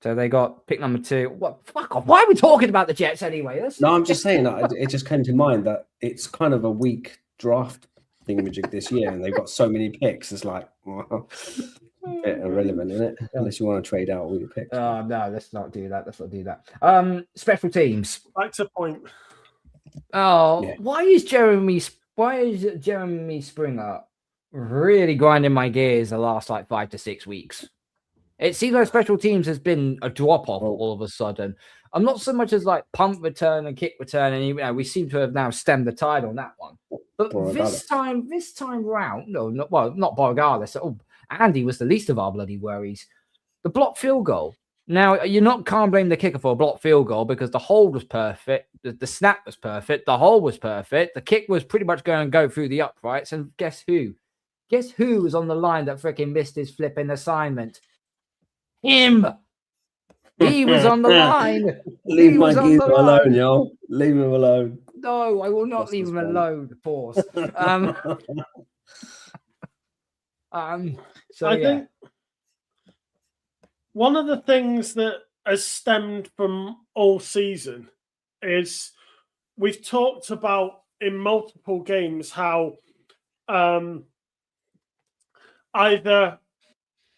So they got pick number 2. What? Fuck off. Why are we talking about the Jets anyway? No, I'm just saying that it just came to mind that it's kind of a weak draft thingamajig this year, and they've got so many picks. It's like a bit irrelevant, isn't it? Unless you want to trade out all your picks. Oh no, let's not do that. Special teams. Back to point. Oh, yeah. Why is Jeremy Springer really grinding my gears the last 5 to 6 weeks? It seems like special teams has been a drop off all of a sudden. I'm not so much as punt return and kick return, and we seem to have now stemmed the tide on that one. But this time round, not Borregales. Oh, Andy was the least of our bloody worries. The blocked field goal. Now, can't blame the kicker for a blocked field goal because the hold was perfect, the snap was perfect, the hole was perfect, the kick was pretty much going to go through the uprights, and guess who? Guess who was on the line that freaking missed his flipping assignment? Him. He was on the line. Leave He my was on geezer the line. alone, yo. Leave him alone. No, I will not What's leave this him one? alone. Pause. So I yeah. think one of the things that has stemmed from all season is we've talked about in multiple games how either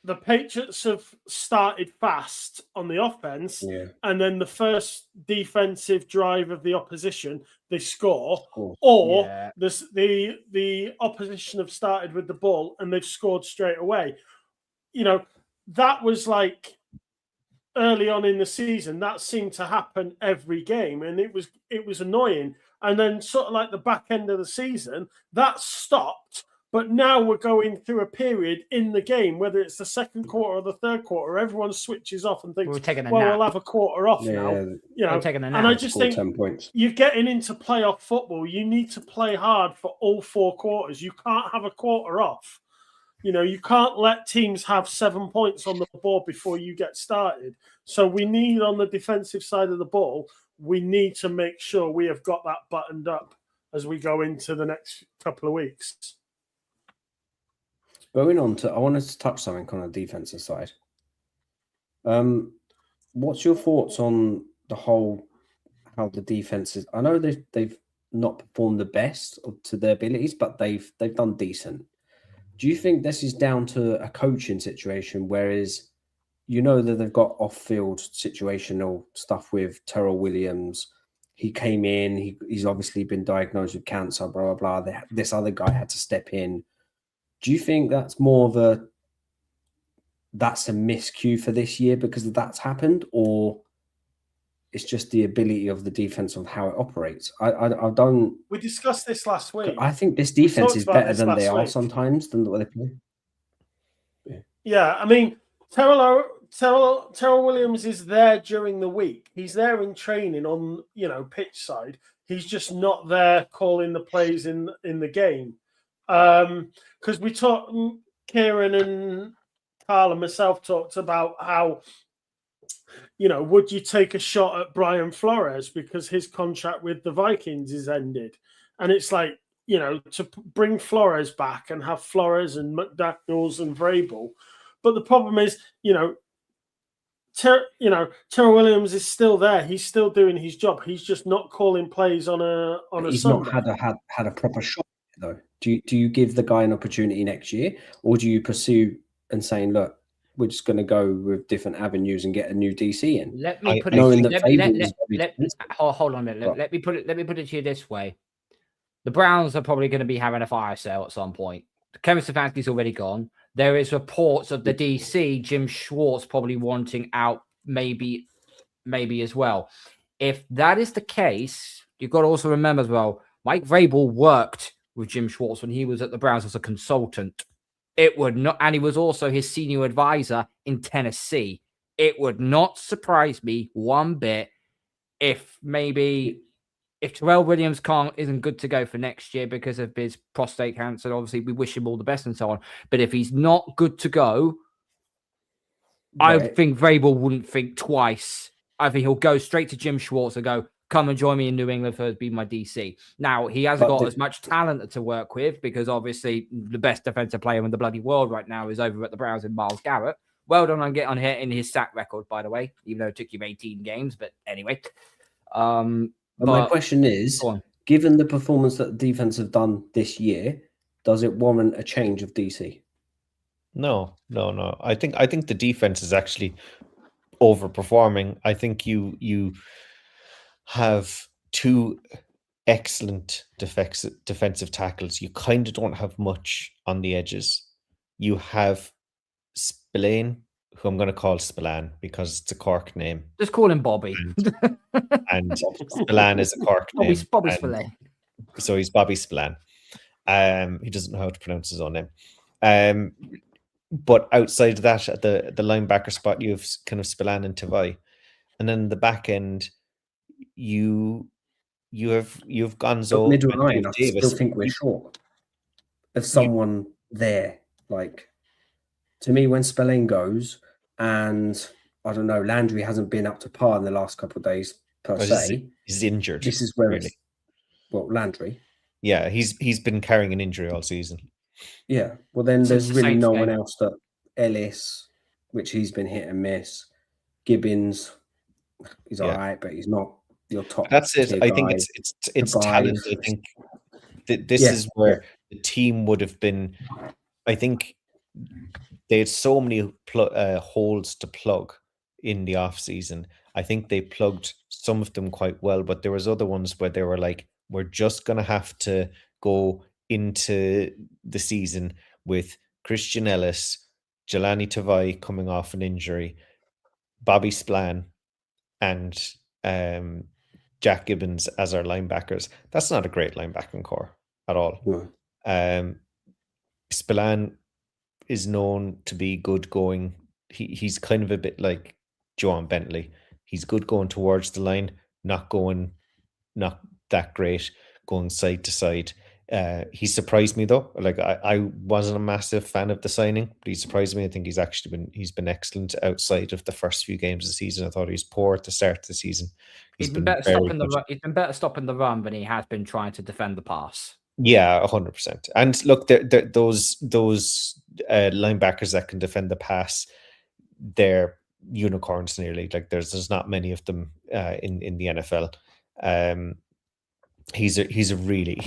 the Patriots have started fast on the offense, and then the first defensive drive of the opposition, they score, or the opposition have started with the ball and they've scored straight away. You know, that was like early on in the season. That seemed to happen every game, and it was annoying. And then sort of like the back end of the season, that stopped. But now we're going through a period in the game, whether it's the second quarter or the third quarter, everyone switches off and thinks, we'll have a quarter off now. You know, and I just think 10 points. You're getting into playoff football. You need to play hard for all 4 quarters. You can't have a quarter off. You know, you can't let teams have 7 points on the board before you get started. So we need, on the defensive side of the ball, we need to make sure we have got that buttoned up as we go into the next couple of weeks. Going on to, I wanted to touch something on the defensive side. What's your thoughts on the whole, how the defenses? I know they've not performed the best to their abilities, but they've done decent. Do you think this is down to a coaching situation, whereas you know that they've got off-field situational stuff with Terrell Williams? He came in, he's obviously been diagnosed with cancer, blah, blah, blah. This other guy had to step in. Do you think that's more of that's a miscue for this year because that's happened, or it's just the ability of the defense of how it operates? I don't. We discussed this last week. I think this defense is better than they are sometimes than what they play. Yeah, I mean, Terrell Williams is there during the week. He's there in training on, pitch side. He's just not there calling the plays in the game. Because we talked, Kieran and Carl and myself talked about how, would you take a shot at Brian Flores because his contract with the Vikings is ended? And it's like, to bring Flores back and have Flores and McDaniels and Vrabel. But the problem is, Terrell Williams is still there. He's still doing his job. He's just not calling plays on a He's Sunday. not had a proper shot though. Do you give the guy an opportunity next year, or do you pursue and saying, look, we're just going to go with different avenues and get a new DC in? Let me put hold on a minute. Let me put it to you this way. The Browns are probably going to be having a fire sale at some point. Kevin Stefanski's already gone. There is reports of the DC, Jim Schwartz, probably wanting out, maybe as well. If that is the case, you've got to also remember as well, Mike Vrabel worked with Jim Schwartz when he was at the Browns as a consultant. It would not, and he was also his senior advisor in Tennessee. It would not surprise me one bit if Terrell Williams isn't good to go for next year because of his prostate cancer. Obviously, we wish him all the best and so on. But if he's not good to go, right. I think Vrabel wouldn't think twice. I think he'll go straight to Jim Schwartz and go, come and join me in New England for be my DC. Now, he hasn't got as much talent to work with because obviously the best defensive player in the bloody world right now is over at the Browns in Myles Garrett. Well done on getting hitting his sack record, by the way, even though it took him 18 games. But anyway. But my question is, given the performance that the defense have done this year, does it warrant a change of DC? No. I think the defense is actually overperforming. I think you have 2 excellent defensive tackles. You kind of don't have much on the edges. You have Spillane, who I'm going to call Spillane because it's a Cork name. Just call him Bobby. And Spillane is a Cork name. Bobby Spillane. So he's Bobby Spillane. He doesn't know how to pronounce his own name. But outside of that, at the linebacker spot, you have kind of Spillane and Tavai. And then the back end, you have Gonzo. Middle line, I still think we're short of someone there. Like, to me, when Spillane goes, and I don't know, Landry hasn't been up to par in the last couple of days per se. He's injured. This is where really. it's Landry. Yeah, he's been carrying an injury all season. Yeah, well then Since there's the really Saints no game. one else that Ellis, which he's been hit and miss. Gibbons, he's all right, but he's not your top. That's it. I think guy. it's talent. I think this is where the team would have been. I think they had so many holes to plug in the off season. I think they plugged some of them quite well, but there was other ones where they were like, we're just going to have to go into the season with Christian Ellis, Jelani Tavai coming off an injury, Bobby Spillane, and Jack Gibbons as our linebackers. That's not a great linebacking core at all. Spillane is known to be good going. He's kind of a bit like Joan Bentley. He's good going towards the line, not that great going side to side. He surprised me though. Like I wasn't a massive fan of the signing, but he surprised me. I think he's been excellent outside of the first few games of the season. I thought he was poor at the start of the season. He's been better stopping the run than he has been trying to defend the pass. Yeah, 100%. And look, those linebackers that can defend the pass, they're unicorns nearly. Like there's not many of them in the NFL. He's a really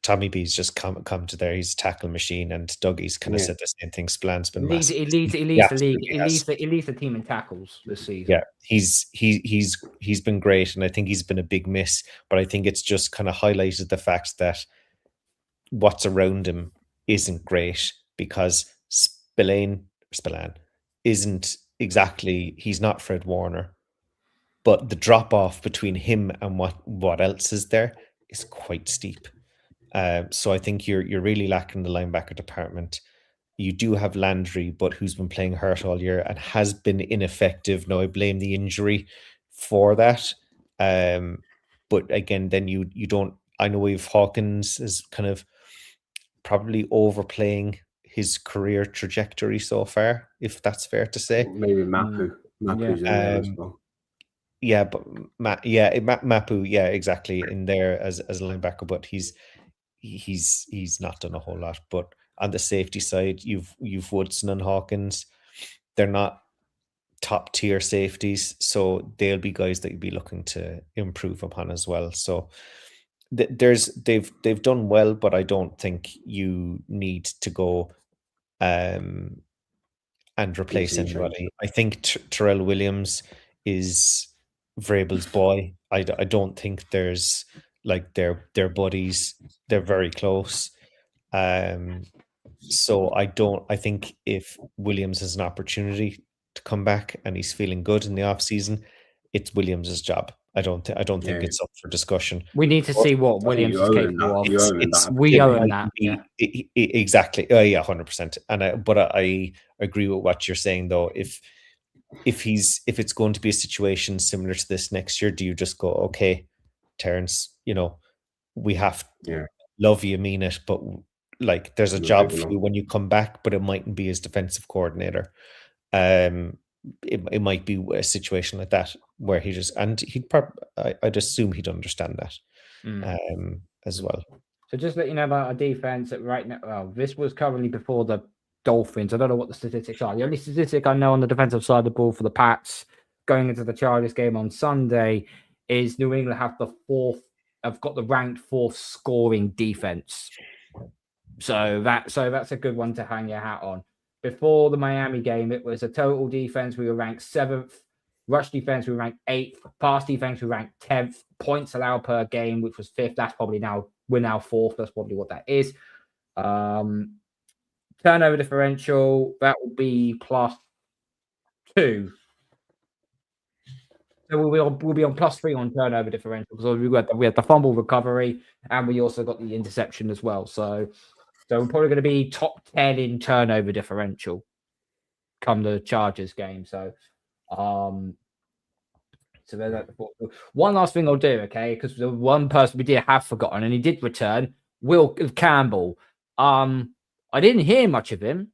Tommy B's just come to there. He's a tackle machine, and Dougie's kind of said the same thing. Spillane's been massive. He leads the league. He leads the team in tackles this season. Yeah, he's been great, and I think he's been a big miss. But I think it's just kind of highlighted the fact that what's around him isn't great, because Spillane isn't exactly. He's not Fred Warner. But the drop off between him and what else is there is quite steep. So I think you're really lacking the linebacker department. You do have Landry, but who's been playing hurt all year and has been ineffective. Now I blame the injury for that. But again, then you don't. I know we've Hawkins is kind of probably overplaying his career trajectory so far, if that's fair to say. Maybe Mapu. Mapu's in there as well. Yeah, but Mapu, yeah, exactly, in there as a linebacker, but he's not done a whole lot. But on the safety side, you've Woodson and Hawkins. They're not top tier safeties, so they'll be guys that you'd be looking to improve upon as well. So they've done well, but I don't think you need to go and replace anybody. I think Terrell Williams is Vrabel's boy. I don't think there's like they're buddies. They're very close. So I think if Williams has an opportunity to come back and he's feeling good in the off season, it's Williams's job. I don't think it's up for discussion. We need to see what Williams is capable of. We own that. Exactly. Yeah, 100%. And but I agree with what you're saying though. If it's going to be a situation similar to this next year, do you just go, okay, Terrence, we have love you, mean it, but like there's a job for you when you come back, but it mightn't be as defensive coordinator. It might be a situation like that where I'd assume he'd understand that as well. So just let you know about our defense right now. Well, this was currently before the Dolphins. I don't know what the statistics are. The only statistic I know on the defensive side of the ball for the Pats going into the Chargers game on Sunday is New England have got the ranked fourth scoring defense. So that's a good one to hang your hat on. Before the Miami game, it was a total defense. We were ranked 7th. Rush defense, we were ranked 8th. Pass defense, we were ranked 10th. Points allowed per game, which was 5th. That's probably we're now 4th. That's probably what that is. Turnover differential, that will be +2. So we'll be on +3 on turnover differential because we had the fumble recovery and we also got the interception as well. So we're probably going to be top 10 in turnover differential come the Chargers game. So there's that. One last thing I'll do, okay? Because the one person we did have forgotten and he did return, Will Campbell. I didn't hear much of him,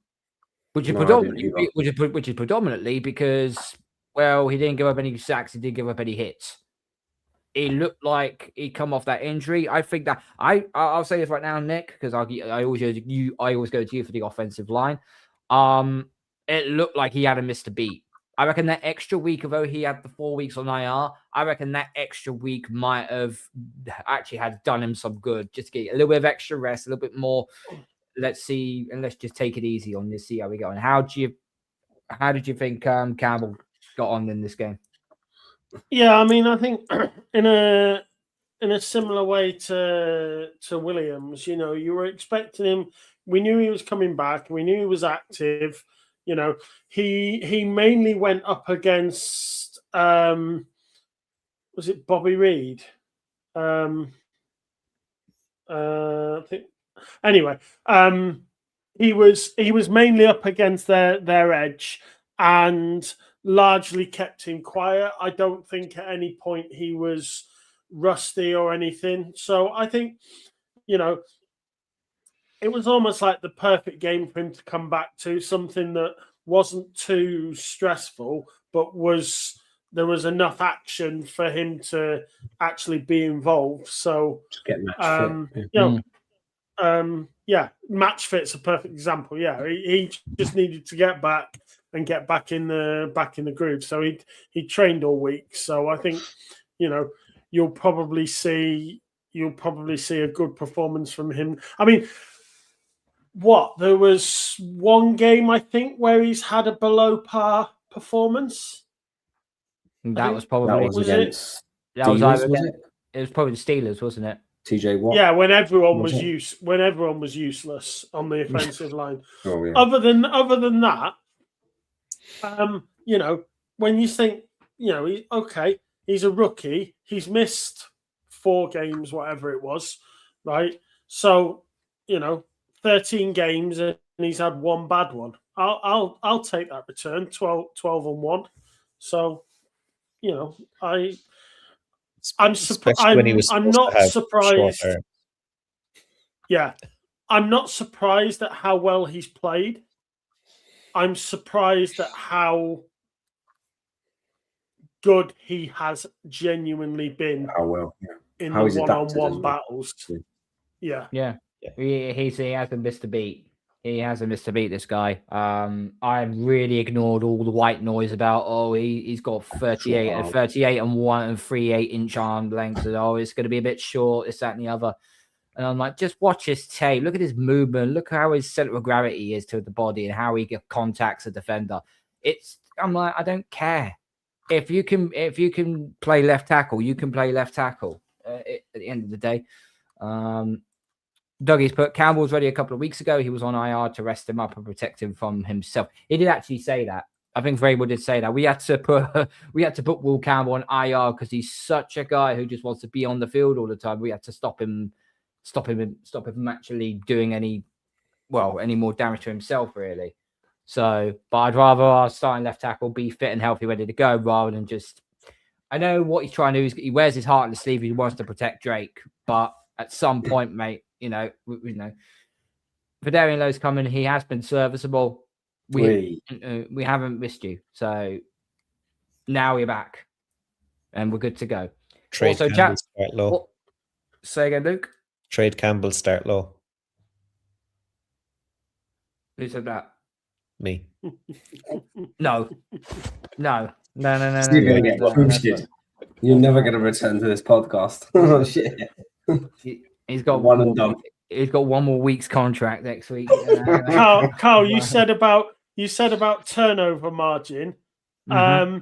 which is predominantly because, well, he didn't give up any sacks, he didn't give up any hits. It looked like he'd come off that injury. I think that I'll say this right now, Nick, because I always go to you for the offensive line. It looked like he hadn't missed a beat. I reckon that extra week, although he had the 4 weeks on IR, I reckon that extra week might have actually had done him some good. Just get a little bit of extra rest, a little bit more. Let's see, and let's just take it easy on this. See how we go. And how did you think Campbell got on in this game? Yeah, I mean, I think in a similar way to Williams, you know, you were expecting him. We knew he was coming back. We knew he was active. You know, he mainly went up against was it Bobby Reed? I think. Anyway, he was mainly up against their edge and largely kept him quiet. I don't think at any point he was rusty or anything. So I think, you know, it was almost like the perfect game for him to come back to, something that wasn't too stressful, but there was enough action for him to actually be involved. So to get match fit. You know, match fit's a perfect example. Yeah, he just needed to get back and get back in the groove. So he trained all week. So I think, you know, you'll probably see a good performance from him. I mean, there was one game I think where he's had a below par performance. That was probably against it was probably the Steelers, wasn't it? TJ Watt. Yeah, when everyone was useless on the offensive line. Oh, yeah. Other than that, you know, when you think, you know, he's a rookie. He's missed 4 games, whatever it was, right? So, you know, 13 games and he's had 1 bad one. I'll take that return, 12-1. So, you know, I'm not surprised. Yeah, I'm not surprised at how well he's played. I'm surprised at how good he has genuinely been. How well, in the one-on-one battles. Yeah. He hasn't missed a beat. He hasn't missed a beat, this guy. I really ignored all the white noise about, he's got 38 and 1 and 3 8-inch arm lengths. And, it's going to be a bit short, this, that, and the other. And I'm like, just watch his tape. Look at his movement. Look how his center of gravity is to the body and how he contacts a defender. I'm like, I don't care. If you can play left tackle, you can play left tackle. At the end of the day, Dougie's put Campbell's ready a couple of weeks ago. He was on IR to rest him up and protect him from himself. He did actually say that. I think Vrabel did say that. We had to put Will Campbell on IR because he's such a guy who just wants to be on the field all the time. We had to stop him from actually doing any more damage to himself, really. So, but I'd rather our starting left tackle be fit and healthy, ready to go, rather than just. I know what he's trying to do is he wears his heart on the sleeve. He wants to protect Drake, but at some point, mate, Fedarian Lowe's coming. He has been serviceable. We haven't missed you, so now we're back and we're good to go. Trade also, Campbell start low. Say again, Luke. Trade Campbell start low. Who said that? Me. No. You're never going to return to this podcast. Oh, shit. He's got one and done. He's got 1 more week's contract next week. Carl, you said about turnover margin. Mm-hmm.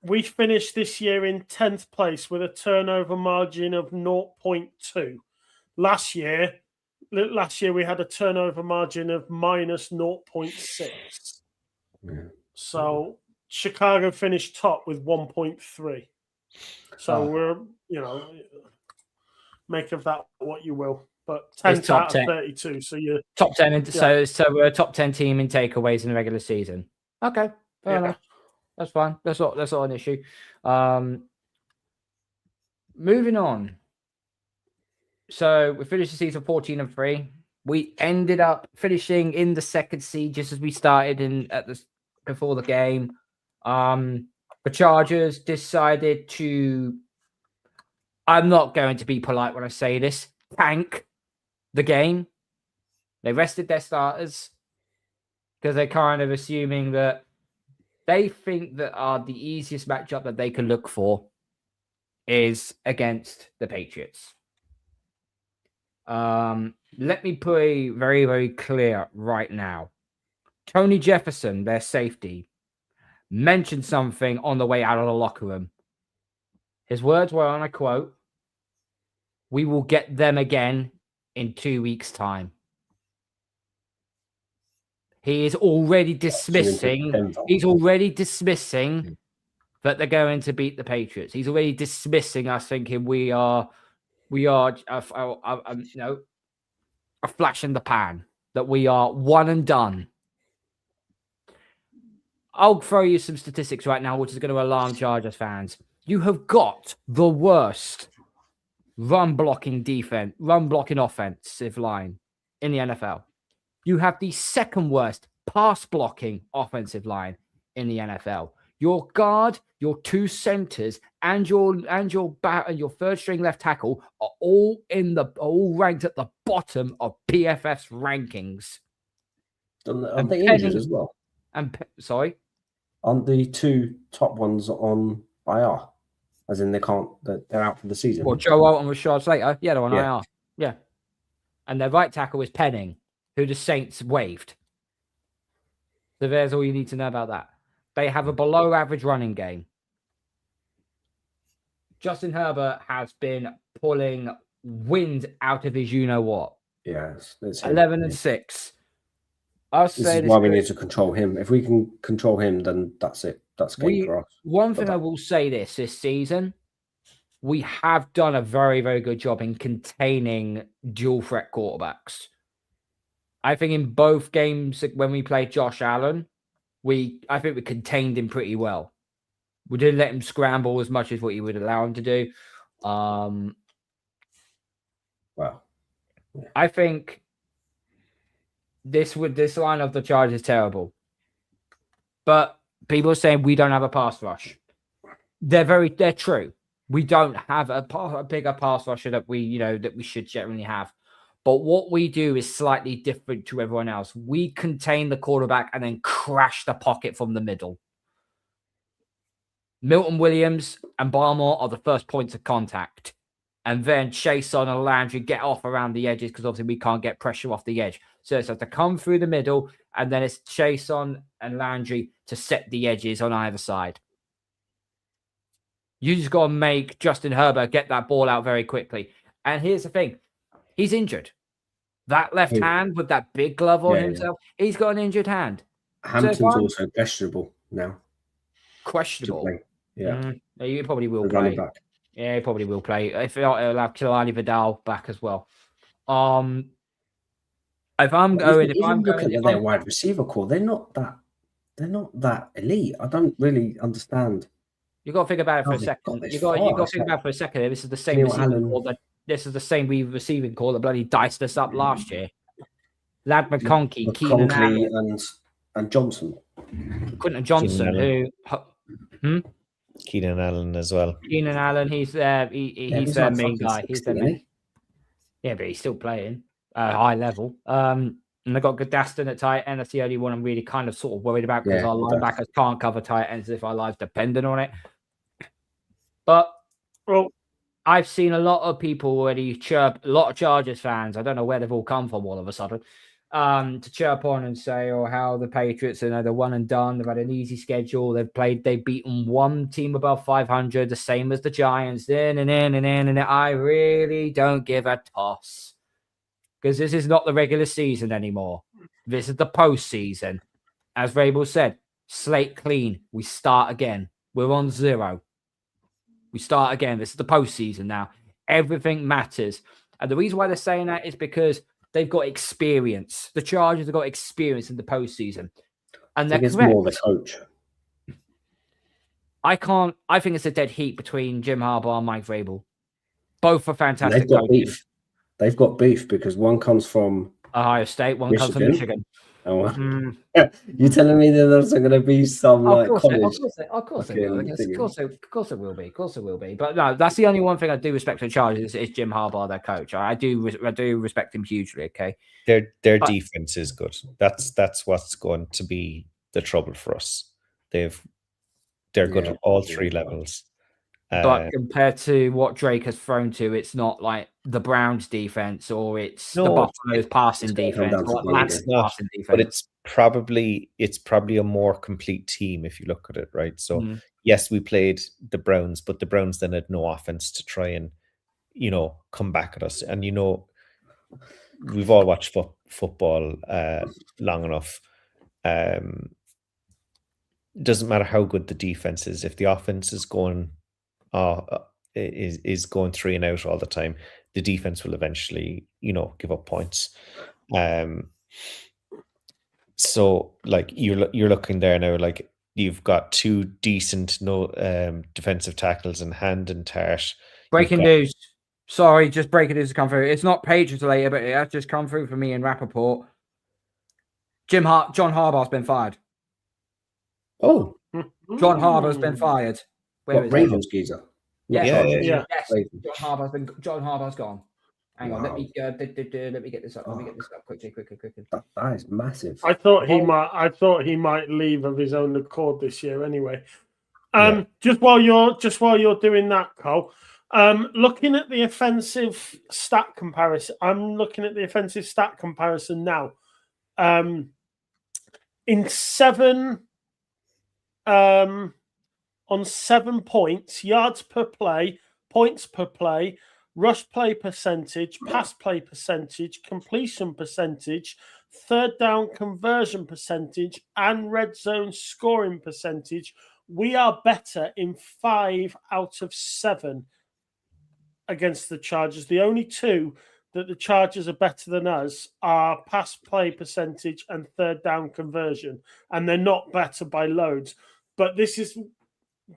We finished this year in 10th place with a turnover margin of 0.2. Last year we had a turnover margin of minus 0.6. Yeah. So Chicago finished top with 1.3. So we're, make of that what you will. But 10 out of 32. So you're top 10. So we're a top 10 team in takeaways in the regular season. Okay, fair enough. That's fine. That's not an issue. Moving on. So we finished the season 14-3. we ended up finishing in the second seed just as we started before the game. The Chargers decided to, I'm not going to be polite when I say this, tank the game. They rested their starters because they're kind of assuming that they think that the easiest matchup that they can look for is against the Patriots. Let me be very, very clear right now. Tony Jefferson, their safety, mentioned something on the way out of the locker room. His words were, and I quote, "We will get them again in 2 weeks' time." He is already dismissing. He's already dismissing that they're going to beat the Patriots. He's already dismissing us, thinking we are a flash in the pan. That we are one and done. I'll throw you some statistics right now, which is going to alarm Chargers fans. You have got the worst run blocking offensive line in the NFL. You have the second worst pass blocking offensive line in the NFL. Your guard, your two centers, and your third string left tackle are all ranked at the bottom of PFF's rankings. Aren't they injured as well? Sorry? Aren't the two top ones on IR? As in they're out for the season. Well, Joe Alton and Rashad Slater, yeah, they're on IR. Yeah. And their right tackle is Penning, who the Saints waived. So there's all you need to know about that. They have a below average running game. Justin Herbert has been pulling wind out of his you-know-what. Yes. 11-6. This is why we need to control him. If we can control him, then that's it. That's game for us. One thing I will say this season, we have done a very, very good job in containing dual threat quarterbacks. I think in both games when we played Josh Allen, I think we contained him pretty well. We didn't let him scramble as much as what you would allow him to do. Well, I think this line of the Chargers is terrible. But people are saying we don't have a pass rush. They're true. We don't have a bigger pass rusher that we should generally have. But what we do is slightly different to everyone else. We contain the quarterback and then crash the pocket from the middle. Milton Williams and Barmore are the first points of contact. And then Chason and Landry get off around the edges because obviously we can't get pressure off the edge. So it's to come through the middle, and then it's Chason and Landry to set the edges on either side. You just got to make Justin Herbert get that ball out very quickly. And here's the thing. He's injured. That left hand with that big glove on himself, he's got an injured hand. Hampton's also questionable now. Questionable? Yeah. He probably will play. Yeah, he probably will play. If not, he'll have Kalani Vidal back as well. If I'm going at their wide receiver core, they're not that elite. I don't really understand. You got to think about it for a second. You got to think about it for a second. This is the same receiving core this is the same receiving core that bloody diced us up last year. Lad McConkey, Keenan Allen, and Johnson. Quentin Johnson, Keenan Allen as well. Keenan Allen, he's their main guy. He's their main. Yeah, but he's still playing high level. And they've got Gadaston at tight end. That's the only one I'm really kind of sort of worried about because our linebackers can't cover tight ends if our lives dependent on it. But I've seen a lot of people already chirp, a lot of Chargers fans. I don't know where they've all come from all of a sudden. To chirp on and say, how the Patriots are they're one and done. They've had an easy schedule. They've beaten one team above 500, the same as the Giants. I really don't give a toss because this is not the regular season anymore. This is the postseason. As Vrabel said, slate clean. We start again. We're on 0. We start again. This is the postseason now. Everything matters. And the reason why they're saying that is because they've got experience. The Chargers have got experience in the postseason. And they're correct. More the coach. I think it's a dead heat between Jim Harbaugh and Mike Vrabel. Both are fantastic coaches. They've got beef because one comes from Ohio State. One comes from Michigan. Oh, well. You're telling me that there's going to be some college? Of course it will. Of course it will be. Of course it will be. But no, that's the only one thing I do respect for the Chargers is Jim Harbaugh, their coach. I do respect him hugely. Okay, their defense is good. That's what's going to be the trouble for us. They're good at all three levels. But compared to what Drake has thrown to, it's not like the Browns defense or it's the Buffalo's passing defense or Atlanta's passing defense. But it's probably a more complete team if you look at it, right? So yes, we played the Browns, but the Browns then had no offense to try and, come back at us. And, we've all watched football long enough. It doesn't matter how good the defense is. If the offense is going is going 3 and out all the time, the defense will eventually, give up points. So like you're looking there now, like you've got 2 decent defensive tackles in Hand and Tart. Breaking news. Sorry, just breaking news to come through. It's not Patriots related, but it has just come through for me in Rappaport. John Harbaugh's been fired. Oh, John Harbaugh's been fired. Ravens geezer? Yeah. Yes. John Harbaugh's gone. Hang on, let me get this up. Quickly. That is massive. I thought he might leave of his own accord this year anyway. Just while you're doing that, Cole, looking at the offensive stat comparison, I'm looking at the offensive stat comparison now. In 7 on 7 points, yards per play, points per play, rush play percentage, pass play percentage, completion percentage, third down conversion percentage, and red zone scoring percentage, we are better in 5 out of 7 against the Chargers. The only 2 that the Chargers are better than us are pass play percentage and third down conversion, and they're not better by loads. But this is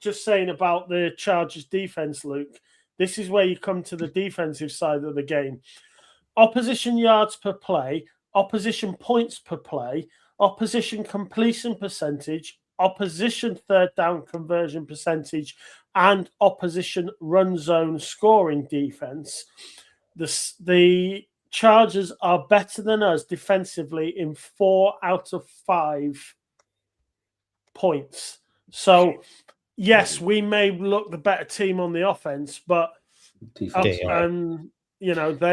just saying about the Chargers defense, Luke. This is where you come to the defensive side of the game. Opposition yards per play, opposition points per play, opposition completion percentage, opposition third down conversion percentage, and opposition run zone scoring defense. The Chargers are better than us defensively in 4 out of 5 points. So, yes, we may look the better team on the offense, but they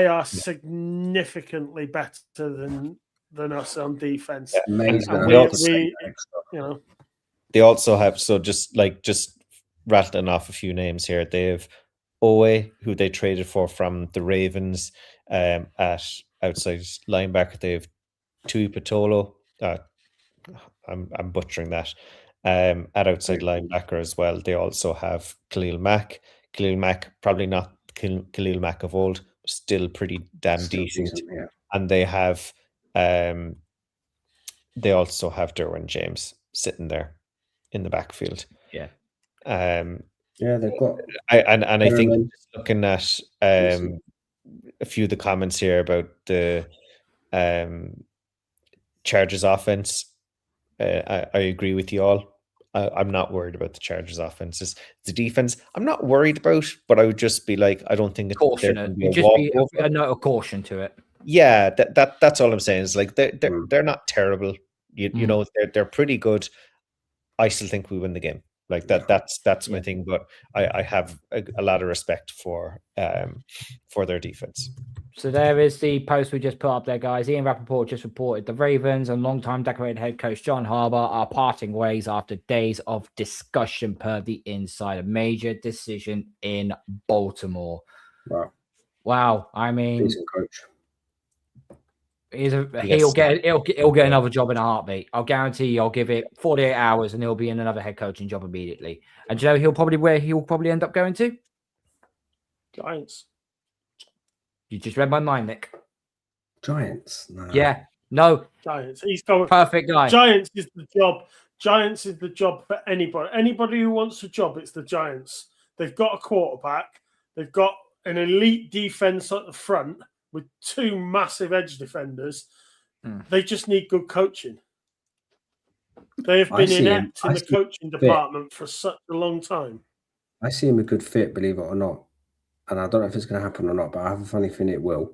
are significantly better than us on defense. Amazing. They also have, so just rattling off a few names here. They have Owe, who they traded for from the Ravens at outside linebacker. They have Tui Patolo. I'm butchering that. At outside linebacker as well. They also have Khalil Mack. Khalil Mack, probably not Khalil Mack of old, still pretty damn decent. Yeah. And they have they also have Derwin James sitting there in the backfield. Yeah. They've got I think looking at a few of the comments here about the Chargers offense, I agree with you all. I'm not worried about the Chargers offense. It's the defense I'm not worried about, but I would just be like, I don't think it's a note of caution to it. Yeah, that's all I'm saying. Is like they're not terrible. You know, they're pretty good. I still think we win the game. Like that's my thing. But I have a lot of respect for their defense. So there is the post we just put up there, guys. Ian Rappaport just reported the Ravens and longtime decorated head coach John Harbaugh are parting ways after days of discussion per the Insider. Major decision in Baltimore. Wow. I mean, decent coach. He'll get another job in a heartbeat. I'll guarantee you. I'll give it 48 hours and he'll be in another head coaching job immediately. And do you know where he'll probably end up going to? Giants. You just read my mind, Nick. Giants. No. Yeah. No. Giants. He's going perfect guy. Giants is the job. Giants is the job for anybody. Anybody who wants a job, it's the Giants. They've got a quarterback. They've got an elite defense at the front. with 2 massive edge defenders. They just need good coaching. They have been inept in the coaching department for such a long time. I see him a good fit, believe it or not. And I don't know if it's going to happen or not, but I have a funny feeling it will.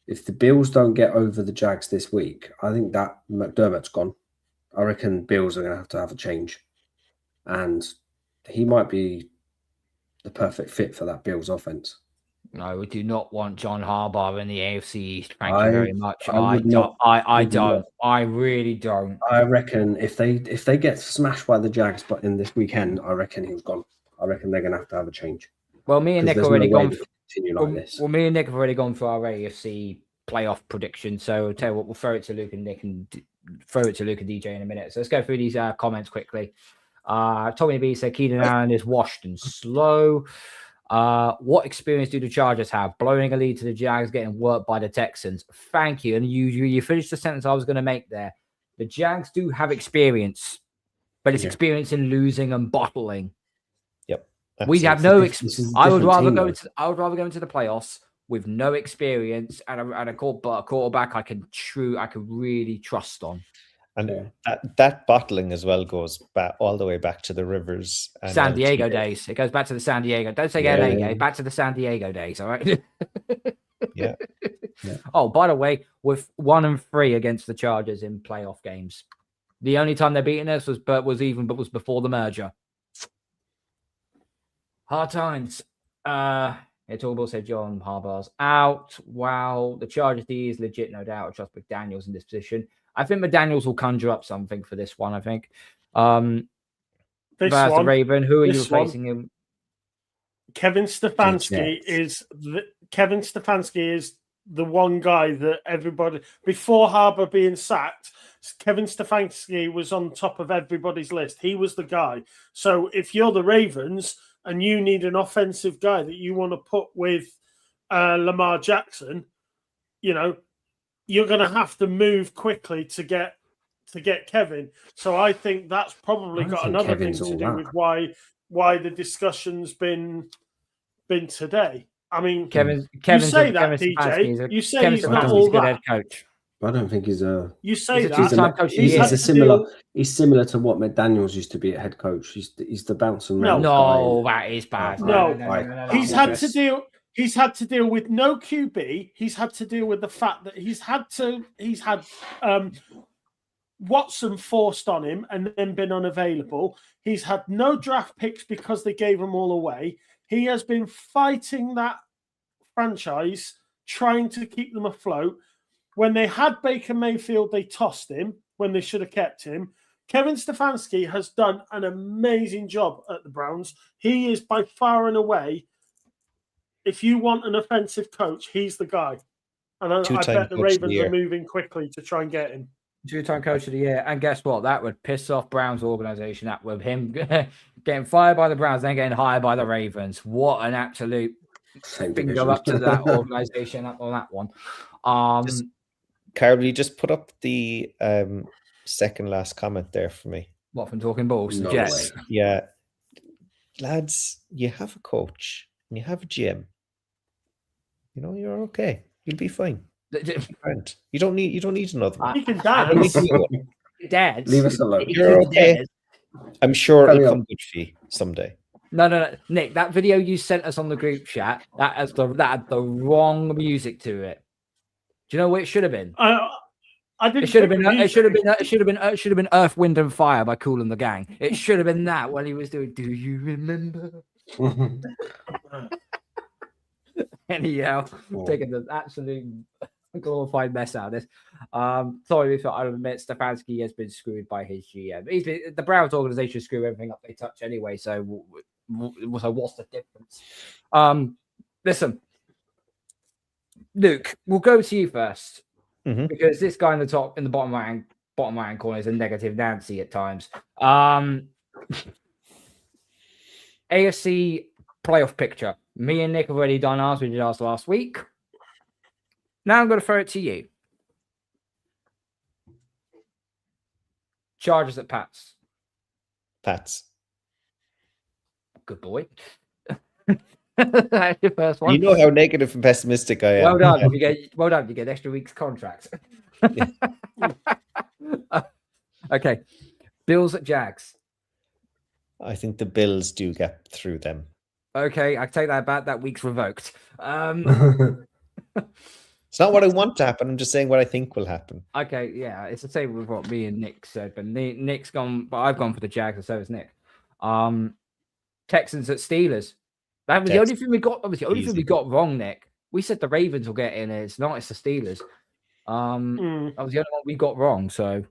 If the Bills don't get over the Jags this week, I think that McDermott's gone. I reckon Bills are going to have a change. And he might be the perfect fit for that Bills offense. No, we do not want John Harbaugh in the AFC East. Thank you very much. I don't. I really don't. I reckon if they get smashed by the Jags, but in this weekend, I reckon he's gone. I reckon they're going to have a change. Well, me and Nick already gone. Well, me and Nick have already gone for our AFC playoff prediction. So I'll tell you what, we'll throw it to Luke and Nick and DJ in a minute. So let's go through these comments quickly. Tommy B said Keenan Allen is washed and slow. What experience do the Chargers have? Blowing a lead to the Jags, getting worked by the Texans. Thank you. And you finished the sentence I was going to make there. The Jags do have experience, but it's experience in losing and bottling. Yep. We have no experience. I would rather go into the playoffs with no experience and a quarterback I can really trust on. And that bottling as well goes back all the way back to the Rivers and San Diego days. It goes back to the San Diego. Don't say LA, back to the San Diego days. All right. Yeah. Oh, by the way, we're 1-3 against the Chargers in playoff games. The only time they're beating us was before the merger. Hard times. It's all said John Harbaugh's out. Wow, the Chargers D is legit, no doubt. I trust McDaniels in this position. I think McDaniels will conjure up something for this one. I think. The Raven. Who are you replacing him? Kevin Stefanski is the one guy that everybody before Harbaugh being sacked. Kevin Stefanski was on top of everybody's list. He was the guy. So if you're the Ravens and you need an offensive guy that you want to put with Lamar Jackson, you're going to have to move quickly to get Kevin. So I think that's probably got another thing to do with why the discussion's been today. I mean, Kevin, you say that, DJ. You say he's not all that. Head coach. I don't think he's a. You say that. He's similar to what McDaniels used to be at head coach. He's the bouncing around. No, that is bad. No. He's had to deal. He's had to deal with no QB. He's had to deal with the fact that he's had Watson forced on him and then been unavailable. He's had no draft picks because they gave them all away. He has been fighting that franchise, trying to keep them afloat. When they had Baker Mayfield, they tossed him when they should have kept him. Kevin Stefanski has done an amazing job at the Browns. He is by far and away, if you want an offensive coach, he's the guy. And I bet the Ravens are moving quickly to try and get him. 2-time coach of the year. And guess what? That would piss off Browns organization. That with him getting fired by the Browns, then getting hired by the Ravens. What an absolute finger up to that organization on that one. Carl, you just put up the second last comment there for me. What, from Talking Balls? No Jets. way. Yeah. Lads, you have a coach and you have a gym. You're okay. You'll be fine. You don't need another one. You can dance. Dad. Leave us alone. You're okay. I'm sure it'll come good for you someday. No. Nick, that video you sent us on the group chat, that had the wrong music to it. Do you know what it should have been? I didn't. It should have been Earth, Wind and Fire by Kool and the Gang. It should have been that when he was doing. Do you remember? Anyhow, taking the absolute glorified mess out of this. Sorry, I admit Stefanski has been screwed by his GM. The Browns organization screw everything up they touch anyway. So what's the difference? Listen, Luke, we'll go to you first because this guy in the bottom right hand corner is a negative Nancy at times. AFC playoff picture. Me and Nick have already done ours. We did ours last week. Now I'm going to throw it to you. Chargers at Pats. Good boy. That's your first one. You know how negative and pessimistic I am. Well done. You get an extra week's contract. Okay. Bills at Jags. I think the Bills do get through them. Okay, I take that back. That week's revoked. It's not what I want to happen. I'm just saying what I think will happen. Okay, yeah, it's the same with what me and Nick said, but Nick's gone, but I've gone for the Jags, and so has Nick. Texans at Steelers. That was the only thing we got. Obviously, the only thing we got wrong, Nick. We said the Ravens will get in, and it's not. It's the Steelers. That was the only one we got wrong. So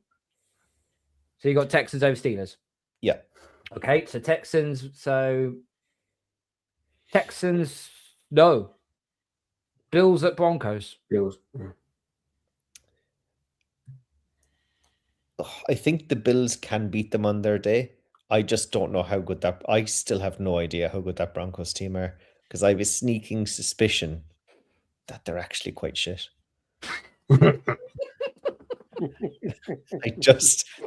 you got Texans over Steelers. Yeah. Okay, so Texans. So Texans. No. Bills at Broncos. Bills. I think the Bills can beat them on their day. I just don't know how good that. I still have no idea how good that Broncos team are, because I have a sneaking suspicion that they're actually quite shit.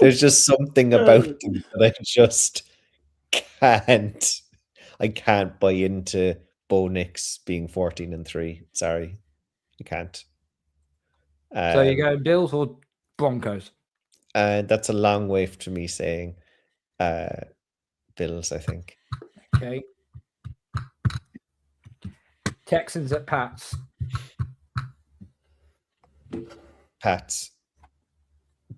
There's just something about them that I just can't. I can't buy into Bo Nix being 14-3. Sorry, I can't. So you go Bills or Broncos? That's a long way to me saying Bills, I think. Okay. Texans at Pats. Pats.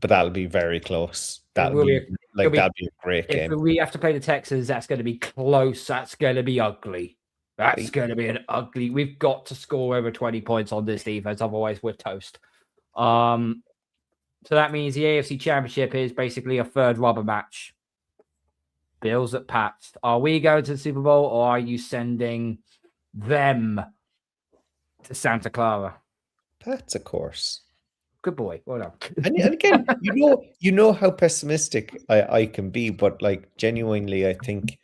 But that'll be very close. That'll be a great game. If we have to play the Texans, that's going to be close. That's going to be ugly. That's going to be an ugly. We've got to score over 20 points on this defense, otherwise we're toast. So that means the AFC Championship is basically a third rubber match. Bills at Pats. Are we going to the Super Bowl, or are you sending them to Santa Clara? Pats, of course. Good boy. Well done. And again, you know how pessimistic I can be, but like genuinely, I think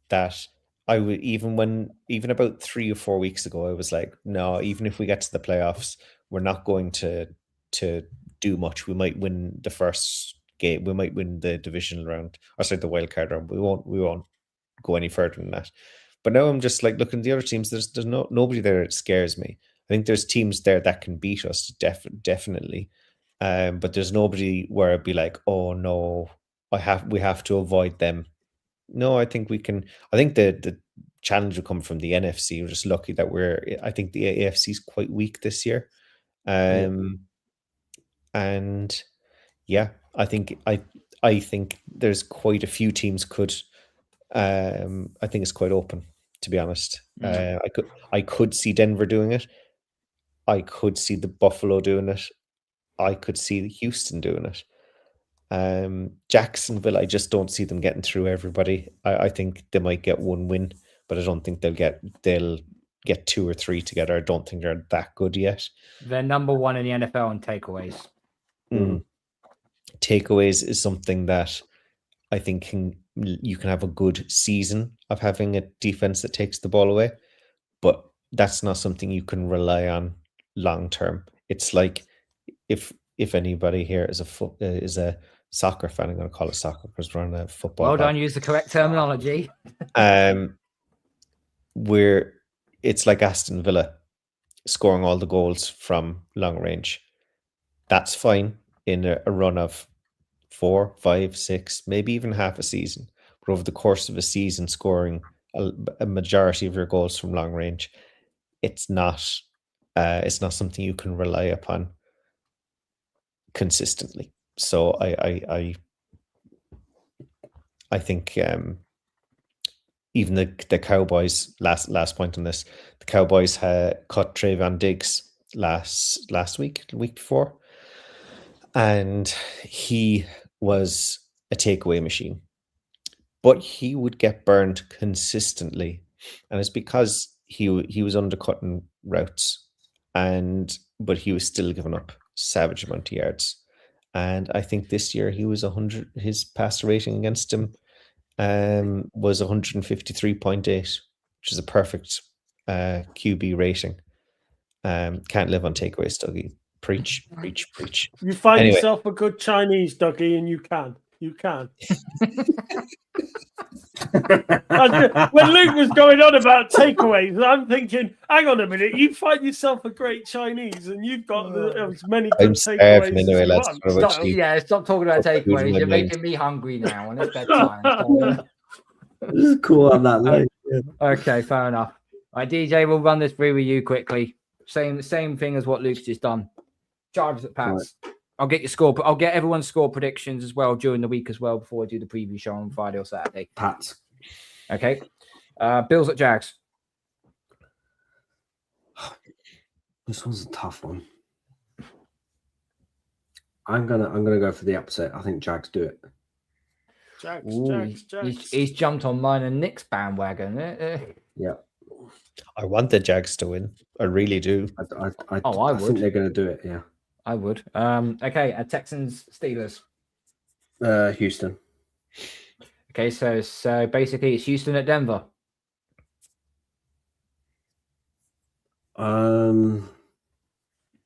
that I would even about 3 or 4 weeks ago, I was like, no, even if we get to the playoffs, we're not going to do much. We might win the first game. We might win the divisional round, or sorry, the wild card round. We won't go any further than that. But now I'm just like looking at the other teams. There's nobody there that scares me. I think there's teams there that can beat us, definitely. But there's nobody where I'd be like, oh no, we have to avoid them. No, I think we can. I think the challenge will come from the NFC. We're just lucky that I think the AFC is quite weak this year. And yeah, I think there's quite a few teams could. I think it's quite open, to be honest. I could see Denver doing it. I could see the Buffalo doing it. I could see Houston doing it. Jacksonville, I just don't see them getting through everybody. I think they might get one win, but I don't think they'll get 2 or 3 together. I don't think they're that good yet. They're number 1 in the NFL in takeaways. Takeaways is something that I think you can have a good season of having a defense that takes the ball away, but that's not something you can rely on long term. It's like if anybody here is a soccer fan, I'm going to call it soccer because we're on a football. Well done, use the correct terminology. It's like Aston Villa scoring all the goals from long range. That's fine in a run of 4, 5, 6, maybe even half a season. But over the course of a season, scoring a majority of your goals from long range, it's not something you can rely upon consistently. So I think even the Cowboys, last point on this, the Cowboys had cut Trayvon Diggs last week, the week before, and he was a takeaway machine, but he would get burned consistently, and it's because he was undercutting routes, but he was still giving up savage amount of yards. And I think this year he was 100. His passer rating against him was 153.8, which is a perfect QB rating. Can't live on takeaways, Dougie. Preach. You find yourself a good Chinese, Dougie, and you can. When Luke was going on about takeaways, I'm thinking, hang on a minute, you find yourself a great Chinese and you've got as many good takeaways as anyway, you lads. want. What about Stop, you? stop talking about Stop takeaways. losing my You're mind. making me hungry now, and it's bedtime. This is cool on that line. Okay, fair enough. All right, DJ, we'll run this through with you quickly. Same thing as what Luke's just done. Chargers at Pats. Right. I'll get your score. I'll get everyone's score predictions as well during the week as well before I do the preview show on Friday or Saturday. Pats. Okay. Bills at Jags. This one's a tough one. I'm gonna go for the upset. I think Jags do it. Jags. He's jumped on mine and Nick's bandwagon. Yeah. I want the Jags to win. I really do. I think they're going to do it. Yeah, I would. Okay, Texans Steelers. Houston. Okay, so basically it's Houston at Denver. I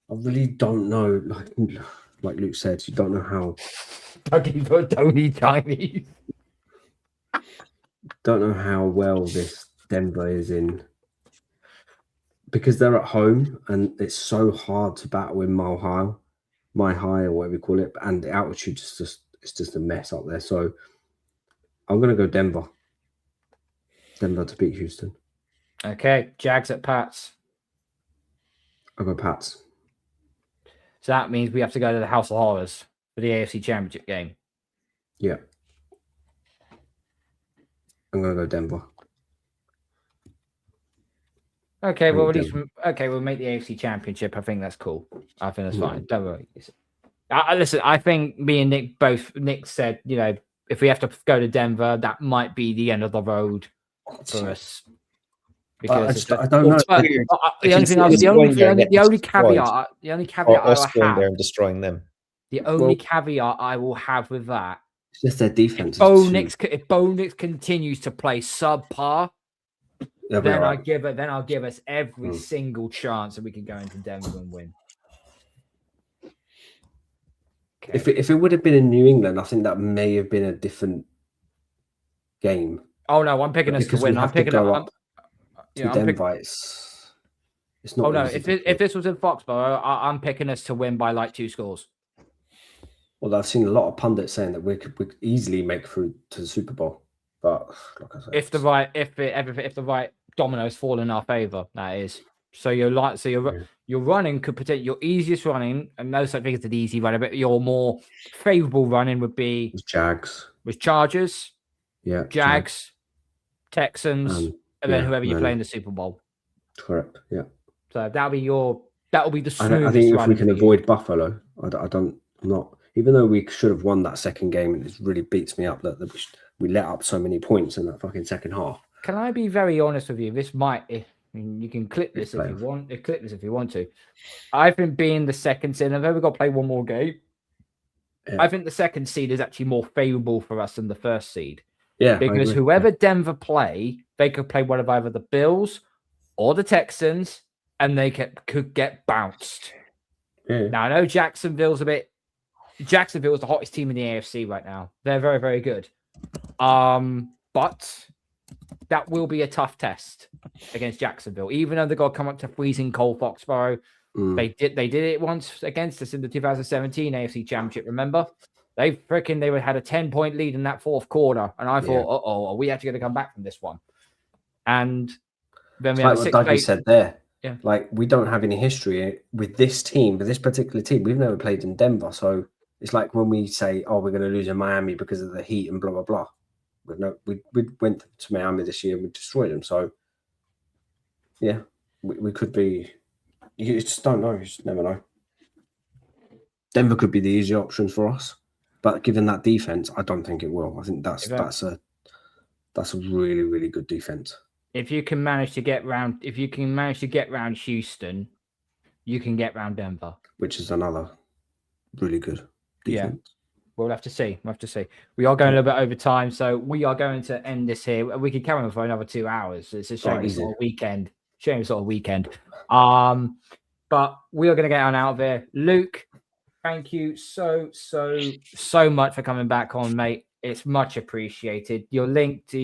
really don't know. Like Luke said, you don't know how. Don't eat Chinese. Don't know how well this Denver is in, because they're at home and it's so hard to battle in Mile High or whatever you call it, and the altitude is just a mess up there. So I'm gonna go Denver to beat Houston. Okay, Jags at Pats. I'll go Pats. So that means we have to go to the House of Horrors for the AFC Championship game. Yeah. I'm going to go Denver. Okay, well, at least we'll make the AFC Championship. I think that's cool. I think that's fine. Don't worry. Listen, I think me and Nick said, if we have to go to Denver, that might be the end of the road for us. Because I don't know. The only caveat I will have there and destroying them. The only caveat I will have with that, it's just their defense. If Bo Nix continues to play subpar, then I'll give us every single chance that we can go into Denver and win. Okay. If it would have been in New England, I think that may have been a different game. Oh no, I'm picking us to win. I'm picking up. Denver, it's not. Oh no, if this was in Foxborough, I'm picking us to win by like 2 scores. Well, I've seen a lot of pundits saying that we could easily make through to the Super Bowl, but like I said, if the right dominoes fall in our favor, that is. So your running could potentially your easiest running, and no such thing as an easy running, but your more favorable running would be Jags, with Chargers, Jags, Texans, and then whoever you play in the Super Bowl. Correct. Yeah. So that'll be the smoothest. I think if we can avoid Buffalo, I'm not. Even though we should have won that second game, and it really beats me up that we let up so many points in that fucking second half. Can I be very honest with you? This might, you can clip this if you want. Clip this if you want to. I think being the second seed, although we've got to play one more game, I think the second seed is actually more favourable for us than the first seed. Yeah, because whoever Denver play, they could play one of either the Bills or the Texans, and they could get bounced. Yeah. Now I know Jacksonville's the hottest team in the AFC right now. They're very, very good. But that will be a tough test against Jacksonville. Even though they've got to come up to freezing cold Foxborough. They did it once against us in the 2017 AFC Championship, remember? They had a 10-point lead in that fourth quarter. And I thought, are we actually going to come back from this one? And then we had like what Dougie said there. Yeah. Like, we don't have any history with this team, with this particular team. We've never played in Denver. So it's like when we say, we're going to lose in Miami because of the heat and blah, blah, blah. We went to Miami this year and we destroyed them. So, yeah, we could be. You just don't know. You just never know. Denver could be the easy option for us. But given that defense, I don't think it will. I think that's a really, really good defense. If you can manage to get round Houston, you can get round Denver, which is another really good defense. Yeah, we'll have to see. We are going a little bit over time, so we are going to end this here. We could carry on for another 2 hours. It's a shame it's not a weekend. But we are going to get on out of there. Luke, thank you so much for coming back on, mate. It's much appreciated. Your link to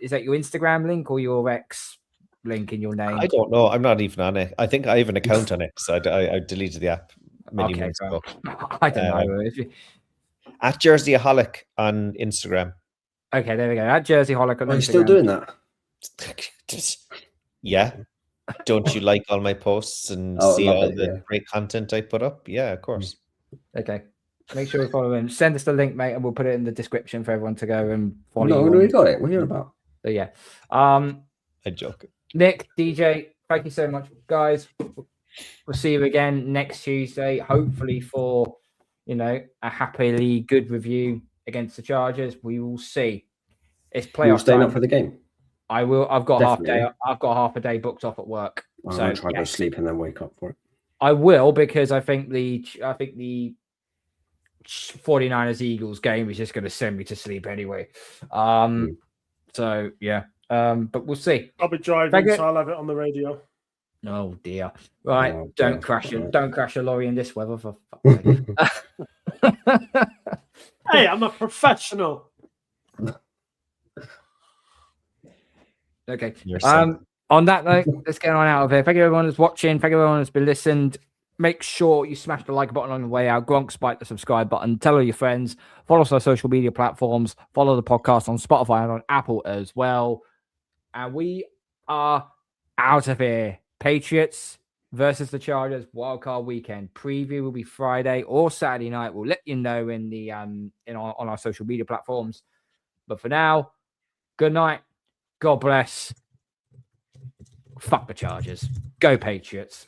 is that your Instagram link or your X link in your name? I don't know. I'm not even on it. I think I have an account on it. So I deleted the app many months ago. I don't know. At Jerseyaholic on Instagram. Okay, there we go. At Jerseyaholic on Instagram. Are you still doing that? Yeah. Don't you like all my posts and see all the great content I put up? Yeah, of course. Okay. Make sure you follow him. Send us the link, mate, and we'll put it in the description for everyone to go and follow. No, we got it. What are you about? So yeah. I joke. Nick, DJ, thank you so much, guys. We'll see you again next Tuesday, hopefully for a happily good review against the Chargers. We will see. It's playoff You're staying time. up for the game. I will. I've got Definitely. I've got half a day booked off at work. I'm so try to go sleep and then wake up for it. I will, because I think the 49ers Eagles game is just going to send me to sleep anyway. So yeah. But we'll see. I'll be driving, so I'll have it on the radio. Oh dear. Right. Don't crash a lorry in this weather for fuck's sake. Hey, I'm a professional. Okay. On that note, let's get on out of here. Thank you everyone that's watching. Thank you everyone that's been listened. Make sure you smash the like button on the way out. Gronk, spike the subscribe button. Tell all your friends. Follow us on social media platforms. Follow the podcast on Spotify and on Apple as well. And we are out of here. Patriots versus the Chargers wildcard weekend. Preview will be Friday or Saturday night. We'll let you know in the on our social media platforms. But for now, good night. God bless. Fuck the Chargers. Go Patriots.